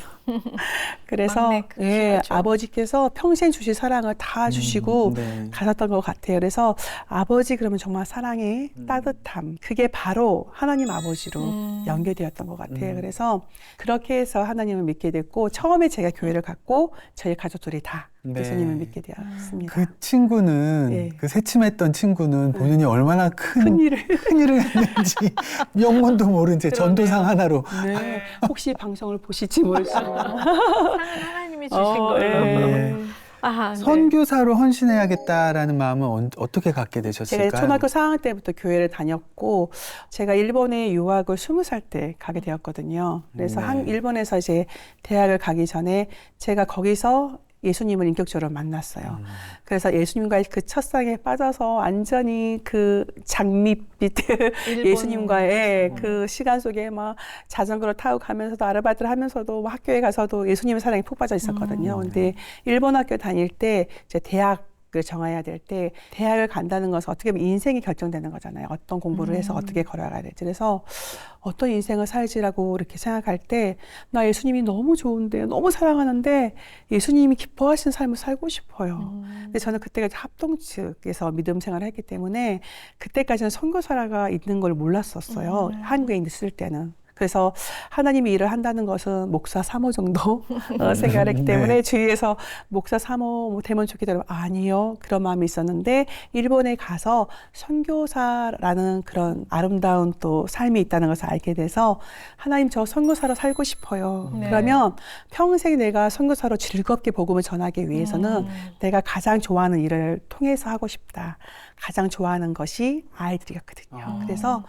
그래서 막내 그렇죠. 아버지께서 평생 주실 사랑을 다 주시고 네. 가셨던 것 같아요. 그래서 아버지 그러면 정말 사랑의 따뜻함 그게 바로 하나님 아버지로 연결되었던 것 같아요. 그래서 그렇게 해서 하나님을 믿게 됐고 처음에 제가 교회를 갔고 저희 가족들이 다 네. 예수님을 믿게 되었습니다. 그 친구는 네. 그 새침했던 친구는 본인이 얼마나 큰 일을 했는지 영문도 모른 채 전도상 하나로 네. 혹시 방송을 보실지 모르지만 상은 하나님이 주신 걸로. 네. 아하, 네. 선교사로 헌신해야겠다라는 마음은 어떻게 갖게 되셨을까요? 제가 초등학교 4학년 때부터 교회를 다녔고 제가 일본에 유학을 20살 때 가게 되었거든요. 그래서 네. 일본에서 이제 대학을 가기 전에 제가 거기서 예수님을 인격적으로 만났어요. 그래서 예수님과의 그 첫상에 빠져서 완전히 그 장밋빛 예수님과의 그 시간 속에 막 자전거를 타고 가면서도 아르바이트를 하면서도 막 학교에 가서도 예수님의 사랑에 푹 빠져 있었거든요. 근데 일본 학교 다닐 때 이제 대학 대학을 정해야 될 때 대학을 간다는 것은 어떻게 보면 인생이 결정되는 거잖아요. 어떤 공부를 해서 어떻게 걸어가야 될지. 그래서 어떤 인생을 살지라고 이렇게 생각할 때 나 예수님이 너무 좋은데 너무 사랑하는데 예수님이 기뻐하시는 삶을 살고 싶어요. 근데 저는 그때까지 합동 측에서 믿음 생활을 했기 때문에 그때까지는 선교사가 있는 걸 몰랐었어요. 한국에 있을 때는. 그래서 하나님이 일을 한다는 것은 목사 3호 정도 생각했기 때문에 네. 주위에서 목사 3호 뭐 되면 좋겠다. 아니요. 그런 마음이 있었는데 일본에 가서 선교사라는 그런 아름다운 또 삶이 있다는 것을 알게 돼서 하나님 저 선교사로 살고 싶어요. 네. 그러면 평생 내가 선교사로 즐겁게 복음을 전하기 위해서는 내가 가장 좋아하는 일을 통해서 하고 싶다. 가장 좋아하는 것이 아이들이었거든요. 그래서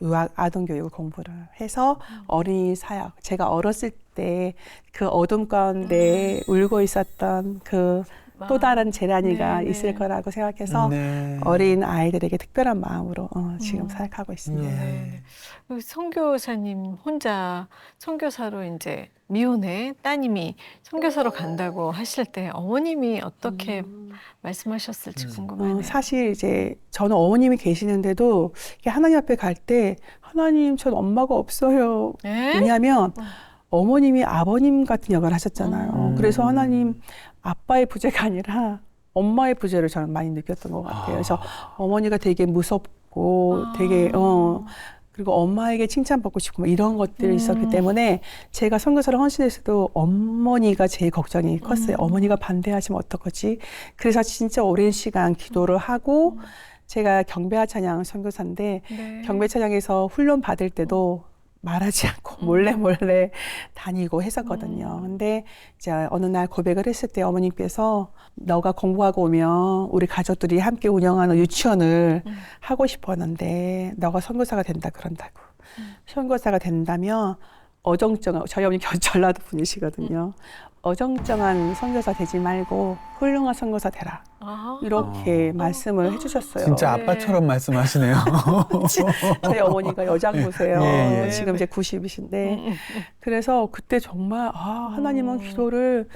유학 아동교육을 공부를 해서 어린이 사역, 제가 어렸을 때 그 어둠 가운데 울고 있었던 그 또 다른 재란이가 네, 있을 네. 거라고 생각해서 네. 어린 아이들에게 특별한 마음으로 지금 사역하고 있습니다. 예. 선교사님 혼자 선교사로 이제 미혼의 따님이 선교사로 간다고 하실 때 어머님이 어떻게 말씀하셨을지 궁금하네요. 사실 이제 저는 어머님이 계시는데도 이게 하나님 앞에 갈 때 하나님 전 엄마가 없어요. 네? 왜냐하면 어머님이 아버님 같은 역할을 하셨잖아요. 그래서 하나님 아빠의 부재가 아니라 엄마의 부재를 저는 많이 느꼈던 것 같아요. 그래서 어머니가 되게 무섭고 되게 그리고 엄마에게 칭찬받고 싶고 뭐 이런 것들이 있었기 때문에 제가 선교사를 헌신했을 때도 어머니가 제일 걱정이 컸어요. 어머니가 반대하시면 어떡하지? 그래서 진짜 오랜 시간 기도를 하고 제가 경배와 찬양 선교사인데 네. 경배 찬양에서 훈련 받을 때도 말하지 않고 몰래 다니고 했었거든요. 근데 이제 어느 날 고백을 했을 때 어머님께서 너가 공부하고 오면 우리 가족들이 함께 운영하는 유치원을 하고 싶었는데 너가 선교사가 된다 그런다고. 선교사가 된다면 어정쩡한, 저희 어머니 전라도 분이시거든요. 어정쩡한 선교사 되지 말고 훌륭한 선교사 되라. 이렇게 말씀을 해주셨어요. 진짜 네. 아빠처럼 말씀하시네요. 저희 어머니가 여장부세요. 예, 예. 지금 이제 90이신데. 그래서 그때 정말, 하나님은 기도를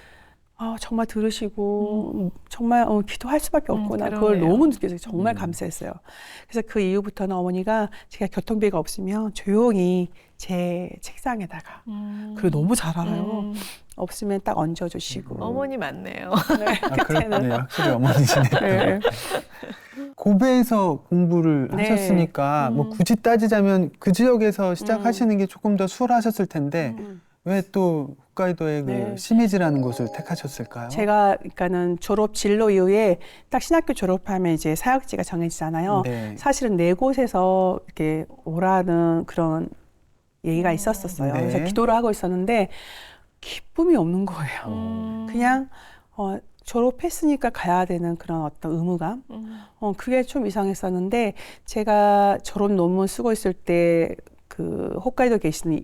정말 들으시고, 정말 기도할 수밖에 없구나. 그걸 그러네요. 너무 느껴서 정말 감사했어요. 그래서 그 이후부터는 어머니가 제가 교통비가 없으면 조용히 제 책상에다가, 그리고 너무 잘 알아요. 없으면 딱 얹어주시고. 어머니 맞네요. 네, 확실히 어머니시네요. 네. 고베에서 공부를 네. 하셨으니까 뭐 굳이 따지자면 그 지역에서 시작하시는 게 조금 더 수월하셨을 텐데 왜 또 홋카이도의 그 네. 시미즈라는 곳을 택하셨을까요? 제가 그러니까는 졸업 진로 이후에 딱 신학교 졸업하면 이제 사역지가 정해지잖아요. 네. 사실은 네 곳에서 이렇게 오라는 그런 얘기가 있었었어요. 네. 그래서 기도를 하고 있었는데 기쁨이 없는 거예요. 그냥 졸업했으니까 가야 되는 그런 어떤 의무감. 그게 좀 이상했었는데 제가 졸업 논문 쓰고 있을 때 그 홋카이도 계시는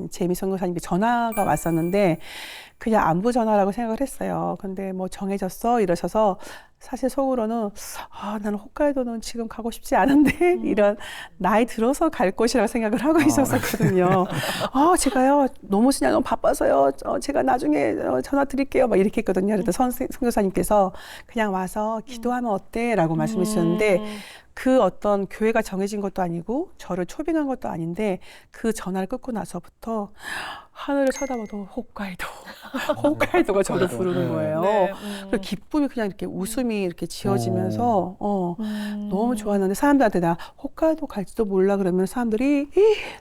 재미 선교사님께 전화가 왔었는데 그냥 안부 전화라고 생각을 했어요. 근데 뭐 정해졌어 이러셔서 사실 속으로는 나는 홋카이도는 지금 가고 싶지 않은데 이런 나이 들어서 갈 곳이라고 생각을 하고 있었거든요. 제가요 너무 바빠서요. 제가 나중에 전화 드릴게요. 막 이렇게 했거든요. 그랬더니 선교사님께서 그냥 와서 기도하면 어때? 라고 말씀해 주셨는데 그 어떤 교회가 정해진 것도 아니고 저를 초빙한 것도 아닌데 그 전화를 끊고 나서부터 하늘을 쳐다봐도 홋카이도가 저를 부르는 거예요. 네. 그 기쁨이 그냥 이렇게 웃음이 이렇게 지어지면서 너무 좋았는데 사람들한테 나 홋카이도 갈지도 몰라 그러면 사람들이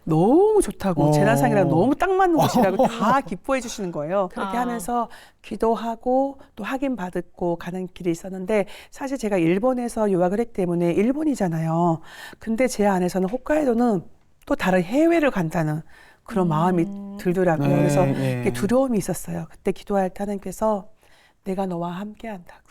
너무 좋다고 제나상이랑 너무 딱 맞는 곳이라고 다 기뻐해 주시는 거예요. 그렇게 하면서 기도하고 또 확인 받고 가는 길이 있었는데 사실 제가 일본에서 유학을 했기 때문에 일본이잖아요. 근데 제 안에서는 홋카이도는 또 다른 해외를 간다는 그런 마음이 들더라고요. 네, 그래서 네. 이게 두려움이 있었어요. 그때 기도할 때 하나님께서 내가 너와 함께 한다고.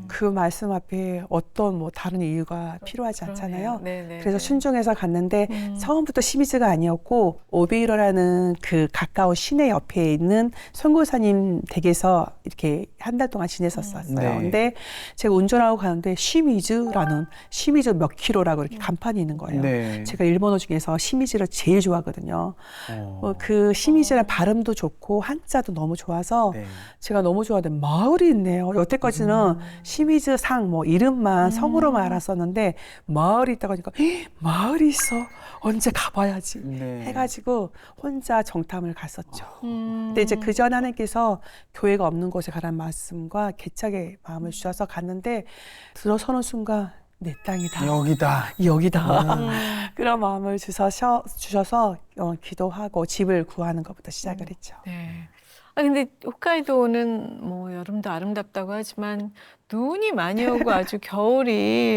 그 말씀 앞에 어떤 뭐 다른 이유가 필요하지 않잖아요. 그래서 순종해서 갔는데 처음부터 시미즈가 아니었고 오비로라는 그 가까운 시내 옆에 있는 선교사님 댁에서 이렇게 한 달 동안 지냈었어요. 네. 근데 제가 운전하고 가는데 시미즈 몇 킬로라고 이렇게 간판이 있는 거예요. 네. 제가 일본어 중에서 시미즈를 제일 좋아하거든요. 그 시미즈란 발음도 좋고 한자도 너무 좋아서 네. 제가 너무 좋아하는데 마을이 있네요. 여태 여태까지는 시미즈 상 뭐 이름만 성으로만 알았었는데 마을이 있다고 하니까 마을이 있어. 언제 가봐야지 네. 해가지고 혼자 정탐을 갔었죠. 근데 이제 그 전 하나님께서 교회가 없는 곳에 가라는 말씀과 개척의 마음을 주셔서 갔는데 들어서는 순간 내 땅이다. 여기다. 그런 마음을 주셔서 기도하고 집을 구하는 것부터 시작을 했죠. 네. 아 근데 홋카이도는 뭐 여름도 아름답다고 하지만 눈이 많이 오고 아주 겨울이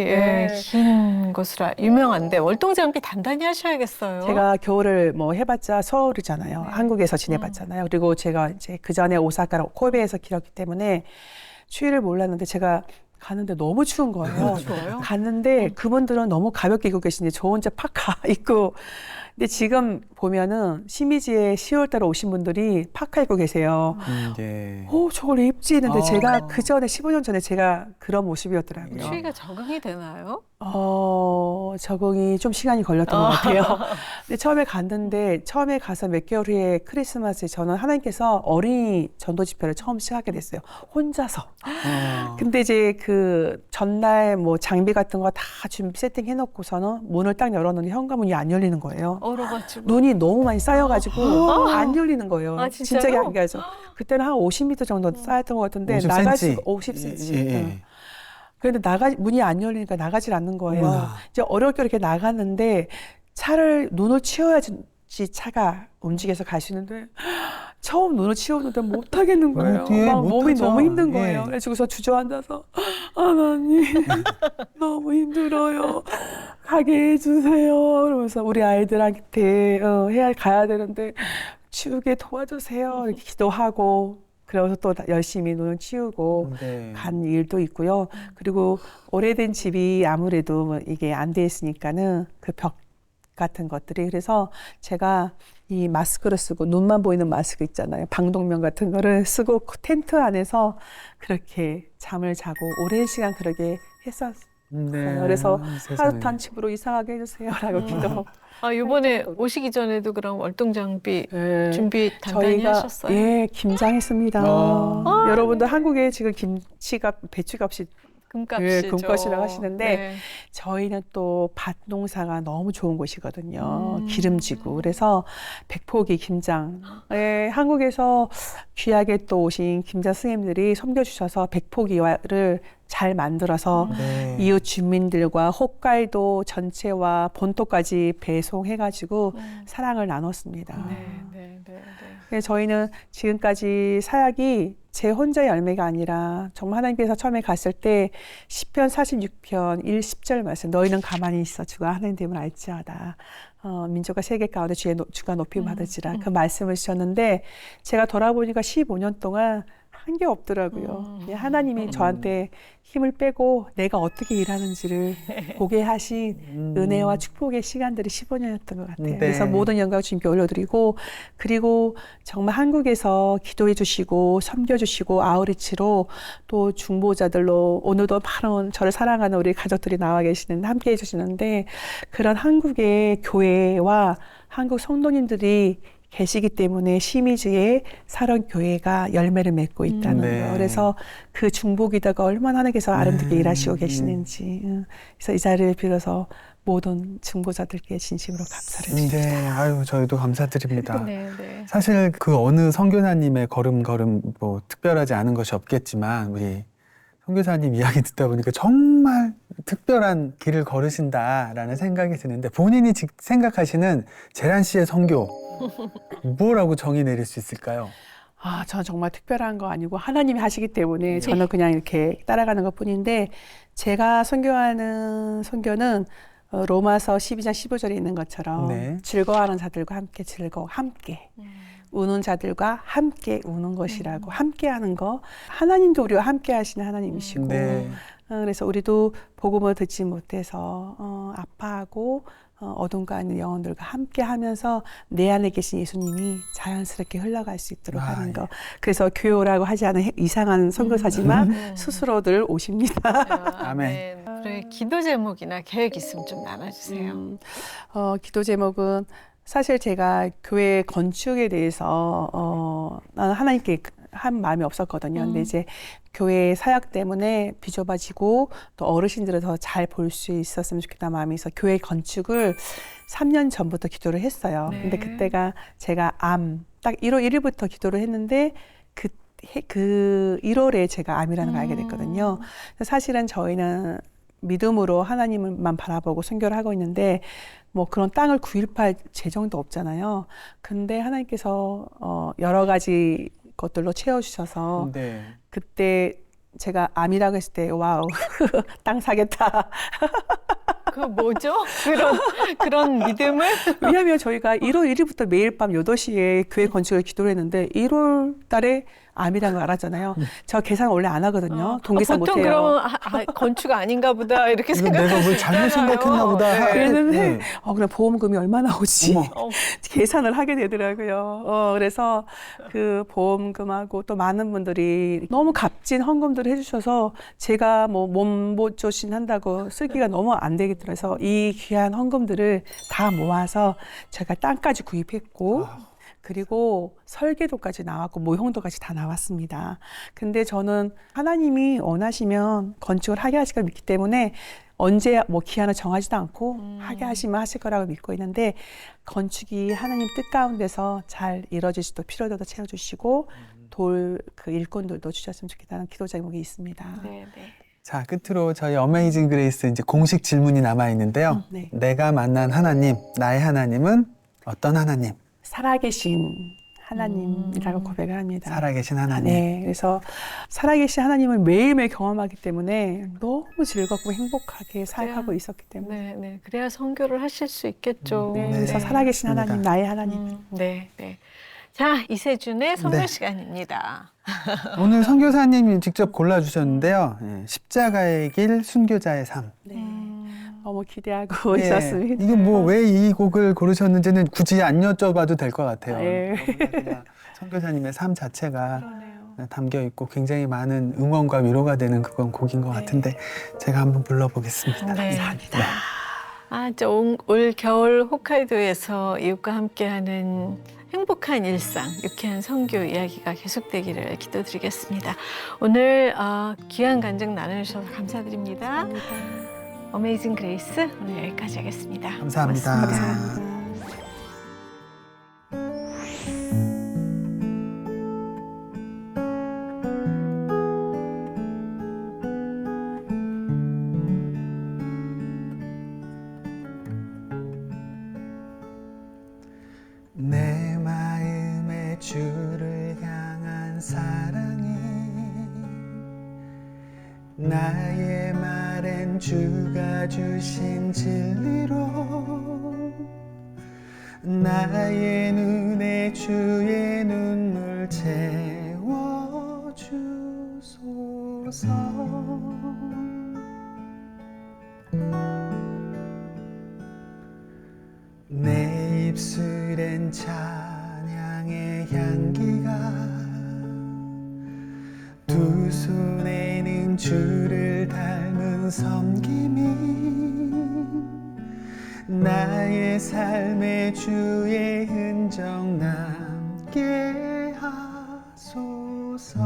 네. 긴 것으로 유명한데 월동장비 단단히 하셔야겠어요. 제가 겨울을 뭐 해봤자 서울이잖아요. 네. 한국에서 지내봤잖아요. 그리고 제가 이제 그 전에 오사카, 코베에서 길었기 때문에 추위를 몰랐는데 제가 가는데 너무 추운 거예요. 추워요? 갔는데 그분들은 너무 가볍게 입고 계시는데 저 혼자 파카 입고. 근데 지금 보면은 시미즈에 10월달에 오신 분들이 파카 입고 계세요. 네. 저걸 입지 했는데 제가 그 전에 15년 전에 제가 그런 모습이었더라고요. 추위가 적응이 되나요? 적응이 좀 시간이 걸렸던 것 같아요. 근데 처음에 갔는데 처음에 가서 몇 개월 후에 크리스마스에 저는 하나님께서 어린이 전도 집회를 처음 시작하게 됐어요. 혼자서. 근데 이제 그 전날 뭐 장비 같은 거 다 준비 세팅해 놓고서는 문을 딱 열었는데 현관문이 안 열리는 거예요. 얼어가지고. 눈이 너무 많이 쌓여가지고 안 열리는 거예요. 아, 진짜요? 진짜 안 가죠. 그때는 한 50m 정도 쌓였던 것 같은데 50cm. 나가지고 50cm. 예. 그런데 문이 안 열리니까 나가질 않는 거예요. 우와. 이제 어렵게 이렇게 나갔는데 눈을 치워야지 차가 움직여서 갈 수 있는데 처음 눈을 치웠는데 못 하겠는 거예요. 막 몸이 너무 힘든 거예요. 그래서 주저앉아서 하나님 너무 힘들어요. 가게 해주세요. 그러면서 우리 아이들한테 가야 되는데 치우게 도와주세요. 이렇게 기도하고 그래서 또 열심히 눈을 치우고 간 일도 있고요. 그리고 오래된 집이 아무래도 뭐 이게 안 돼 있으니까는 그 벽 같은 것들이 그래서 제가 이 마스크를 쓰고 눈만 보이는 마스크 있잖아요. 방독면 같은 거를 쓰고 텐트 안에서 그렇게 잠을 자고 오랜 시간 그렇게 했었어요. 그래서 하루탄 집으로 이상하게 해주세요라고 기도. 이번에 오시기 전에도 그럼 월동장비 준비 단단히 저희가 하셨어요? 예, 김장했습니다. 여러분들 한국에 지금 김치값, 배추값이 금값이죠. 금값이라고 하시는데 네. 저희는 또 밭 농사가 너무 좋은 곳이거든요. 기름지고 그래서 백포기 김장. 한국에서 귀하게 또 오신 김장 스님들이 섬겨주셔서 백포기를 잘 만들어서 이웃 주민들과 홋카이도 전체와 본토까지 배송해가지고 사랑을 나눴습니다. 그래서 저희는 지금까지 사역이 제 혼자의 열매가 아니라 정말 하나님께서 처음에 갔을 때 시편 46편 1, 10절 말씀 너희는 가만히 있어 주가 하나님됨을 알지어다. 민족과 세계 가운데 주가 높임 받을지라 그 말씀을 주셨는데 제가 돌아보니까 15년 동안 한 게 없더라고요. 하나님이 저한테 힘을 빼고 내가 어떻게 일하는지를 보게 하신 은혜와 축복의 시간들이 15년이었던 것 같아요. 그래서 모든 영광을 주님께 올려드리고 그리고 정말 한국에서 기도해 주시고 섬겨주시고 아우리치로 또 중보자들로 오늘도 많은 저를 사랑하는 우리 가족들이 나와 계시는 함께 해주시는데 그런 한국의 교회와 한국 성도님들이 계시기 때문에 시미즈의 사랑교회가 열매를 맺고 있다는 거. 그래서 그 중보기도가 얼마나 하나님께서 아름답게 일하시고 계시는지. 그래서 이 자리를 빌어서 모든 중보자들께 진심으로 감사를 드립니다. 네, 아유 저희도 감사드립니다. 사실 그 어느 선교사님의 걸음 뭐 특별하지 않은 것이 없겠지만 우리 선교사님 이야기 듣다 보니까 정말 특별한 길을 걸으신다라는 생각이 드는데 본인이 생각하시는 제란 씨의 선교 뭐라고 정의 내릴 수 있을까요? 저는 정말 특별한 거 아니고 하나님이 하시기 때문에 저는 그냥 이렇게 따라가는 것 뿐인데 제가 선교하는 선교는 로마서 12장 15절에 있는 것처럼 즐거워하는 자들과 함께 함께 우는 자들과 함께 우는 것이라고 함께 하는 거 하나님도 우리와 함께 하시는 하나님이시고 그래서 우리도 복음을 듣지 못해서 아파하고 어둠과 있는 영혼들과 함께 하면서 내 안에 계신 예수님이 자연스럽게 흘러갈 수 있도록 하는 거. 그래서 교요라고 하지 않은 이상한 선교사지만 스스로들 오십니다. 아멘. 그래, 기도 제목이나 계획 있으면 좀 나눠주세요. 기도 제목은 사실 제가 교회 건축에 대해서 나는 하나님께 한 마음이 없었거든요. 근데 이제 교회 사역 때문에 비좁아지고 또 어르신들을 더 잘 볼 수 있었으면 좋겠다는 마음이 있어 교회 건축을 3년 전부터 기도를 했어요. 네. 근데 그때가 제가 딱 1월 1일부터 기도를 했는데 그 1월에 제가 암이라는 걸 알게 됐거든요. 사실은 저희는 믿음으로 하나님만 바라보고 선교를 하고 있는데 뭐 그런 땅을 구입할 재정도 없잖아요. 근데 하나님께서 여러 가지 것들로 채워주셔서 네. 그때 제가 암이라고 했을 때 와우 땅 사겠다. 그 뭐죠? 그런 믿음을? 왜냐하면 저희가 1월 1일부터 매일 밤 8시에 교회 건축을 기도를 했는데 1월 달에 암이라는 걸 알았잖아요. 저 계산 원래 안 하거든요. 동계산 보통 못해요. 그러면 건축 아닌가 보다 이렇게 이거 내가 뭘 잘못 생각했나 보다. 네. 그랬는데 네. 그럼 보험금이 얼마 나오지? 어머. 계산을 하게 되더라고요. 그래서 그 보험금하고 또 많은 분들이 너무 값진 헌금들을 해주셔서 제가 뭐 몸보조신 한다고 쓰기가 너무 안 되겠더라고요. 그래서 이 귀한 헌금들을 다 모아서 제가 땅까지 구입했고 그리고 설계도까지 나왔고 모형도까지 다 나왔습니다. 근데 저는 하나님이 원하시면 건축을 하게 하실 걸 믿기 때문에 언제 뭐 기한을 정하지도 않고 하게 하시면 하실 거라고 믿고 있는데 건축이 하나님 뜻 가운데서 잘 이루어질 수도 필요도 채워주시고 그 일꾼들도 주셨으면 좋겠다는 기도 제목이 있습니다. 네. 자, 끝으로 저희 어메이징 그레이스 이제 공식 질문이 남아 있는데요. 네. 내가 만난 하나님, 나의 하나님은 어떤 하나님? 살아계신 하나님이라고 고백을 합니다. 살아계신 하나님. 네, 그래서 살아계신 하나님을 매일매일 경험하기 때문에 너무 즐겁고 행복하게 살아가고 있었기 때문에 네. 그래야 선교를 하실 수 있겠죠. 네, 그래서 살아계신 맞습니다. 하나님, 나의 하나님. 네. 자, 이세준의 선교 네. 시간입니다. 오늘 선교사님이 직접 골라주셨는데요. 예, 십자가의 길, 순교자의 삶. 네, 너무 기대하고 예, 있었습니다. 이게 뭐 왜 이 곡을 고르셨는지는 굳이 안 여쭤봐도 될 것 같아요. 예. 너무나 그냥 선교사님의 삶 자체가 그러네요. 담겨 있고 굉장히 많은 응원과 위로가 되는 그건 곡인 것 같은데 제가 한번 불러보겠습니다. 네. 감사합니다. 올 겨울 홋카이도에서 이웃과 함께하는 행복한 일상, 유쾌한 선교 이야기가 계속되기를 기도드리겠습니다. 오늘 귀한 간증 나눠주셔서 감사드립니다. 어메이징 그레이스 오늘 여기까지 하겠습니다. 감사합니다. 고맙습니다. 내 마음에 주를 향한 사랑이 나의 말엔 주가 주신 진리로 나의 눈에 주의 눈물 채워주소서. 내 입술엔 찬양의 향기가 두 손에는 주를 닮은 섬김이 나의 삶에 주의 흔적 남게 하소서.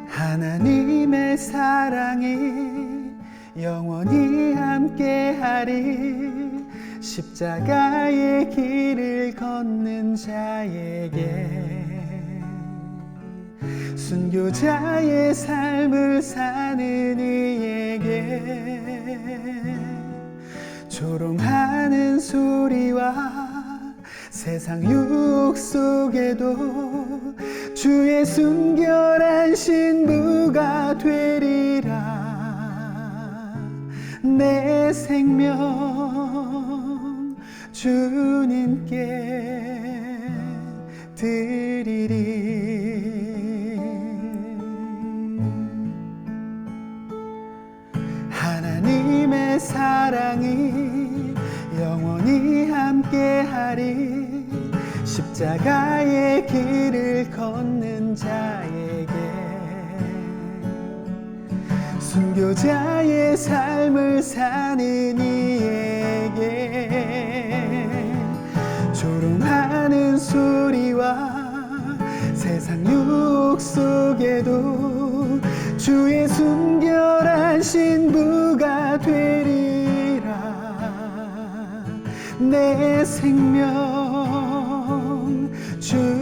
하나님의 사랑이 영원히 함께하리. 십자가의 길을 걷는 자에게 순교자의 삶을 사는 이에게 조롱하는 소리와 세상 유혹 속에도 주의 순결한 신부가 되리라. 내 생명 주님께 드리리. 하나님의 사랑이 영원히 함께하리. 십자가의 길을 걷는 자에게 순교자의 삶을 사는 이에게 속에도 주의 순결한 신부가 되리라. 내 생명 주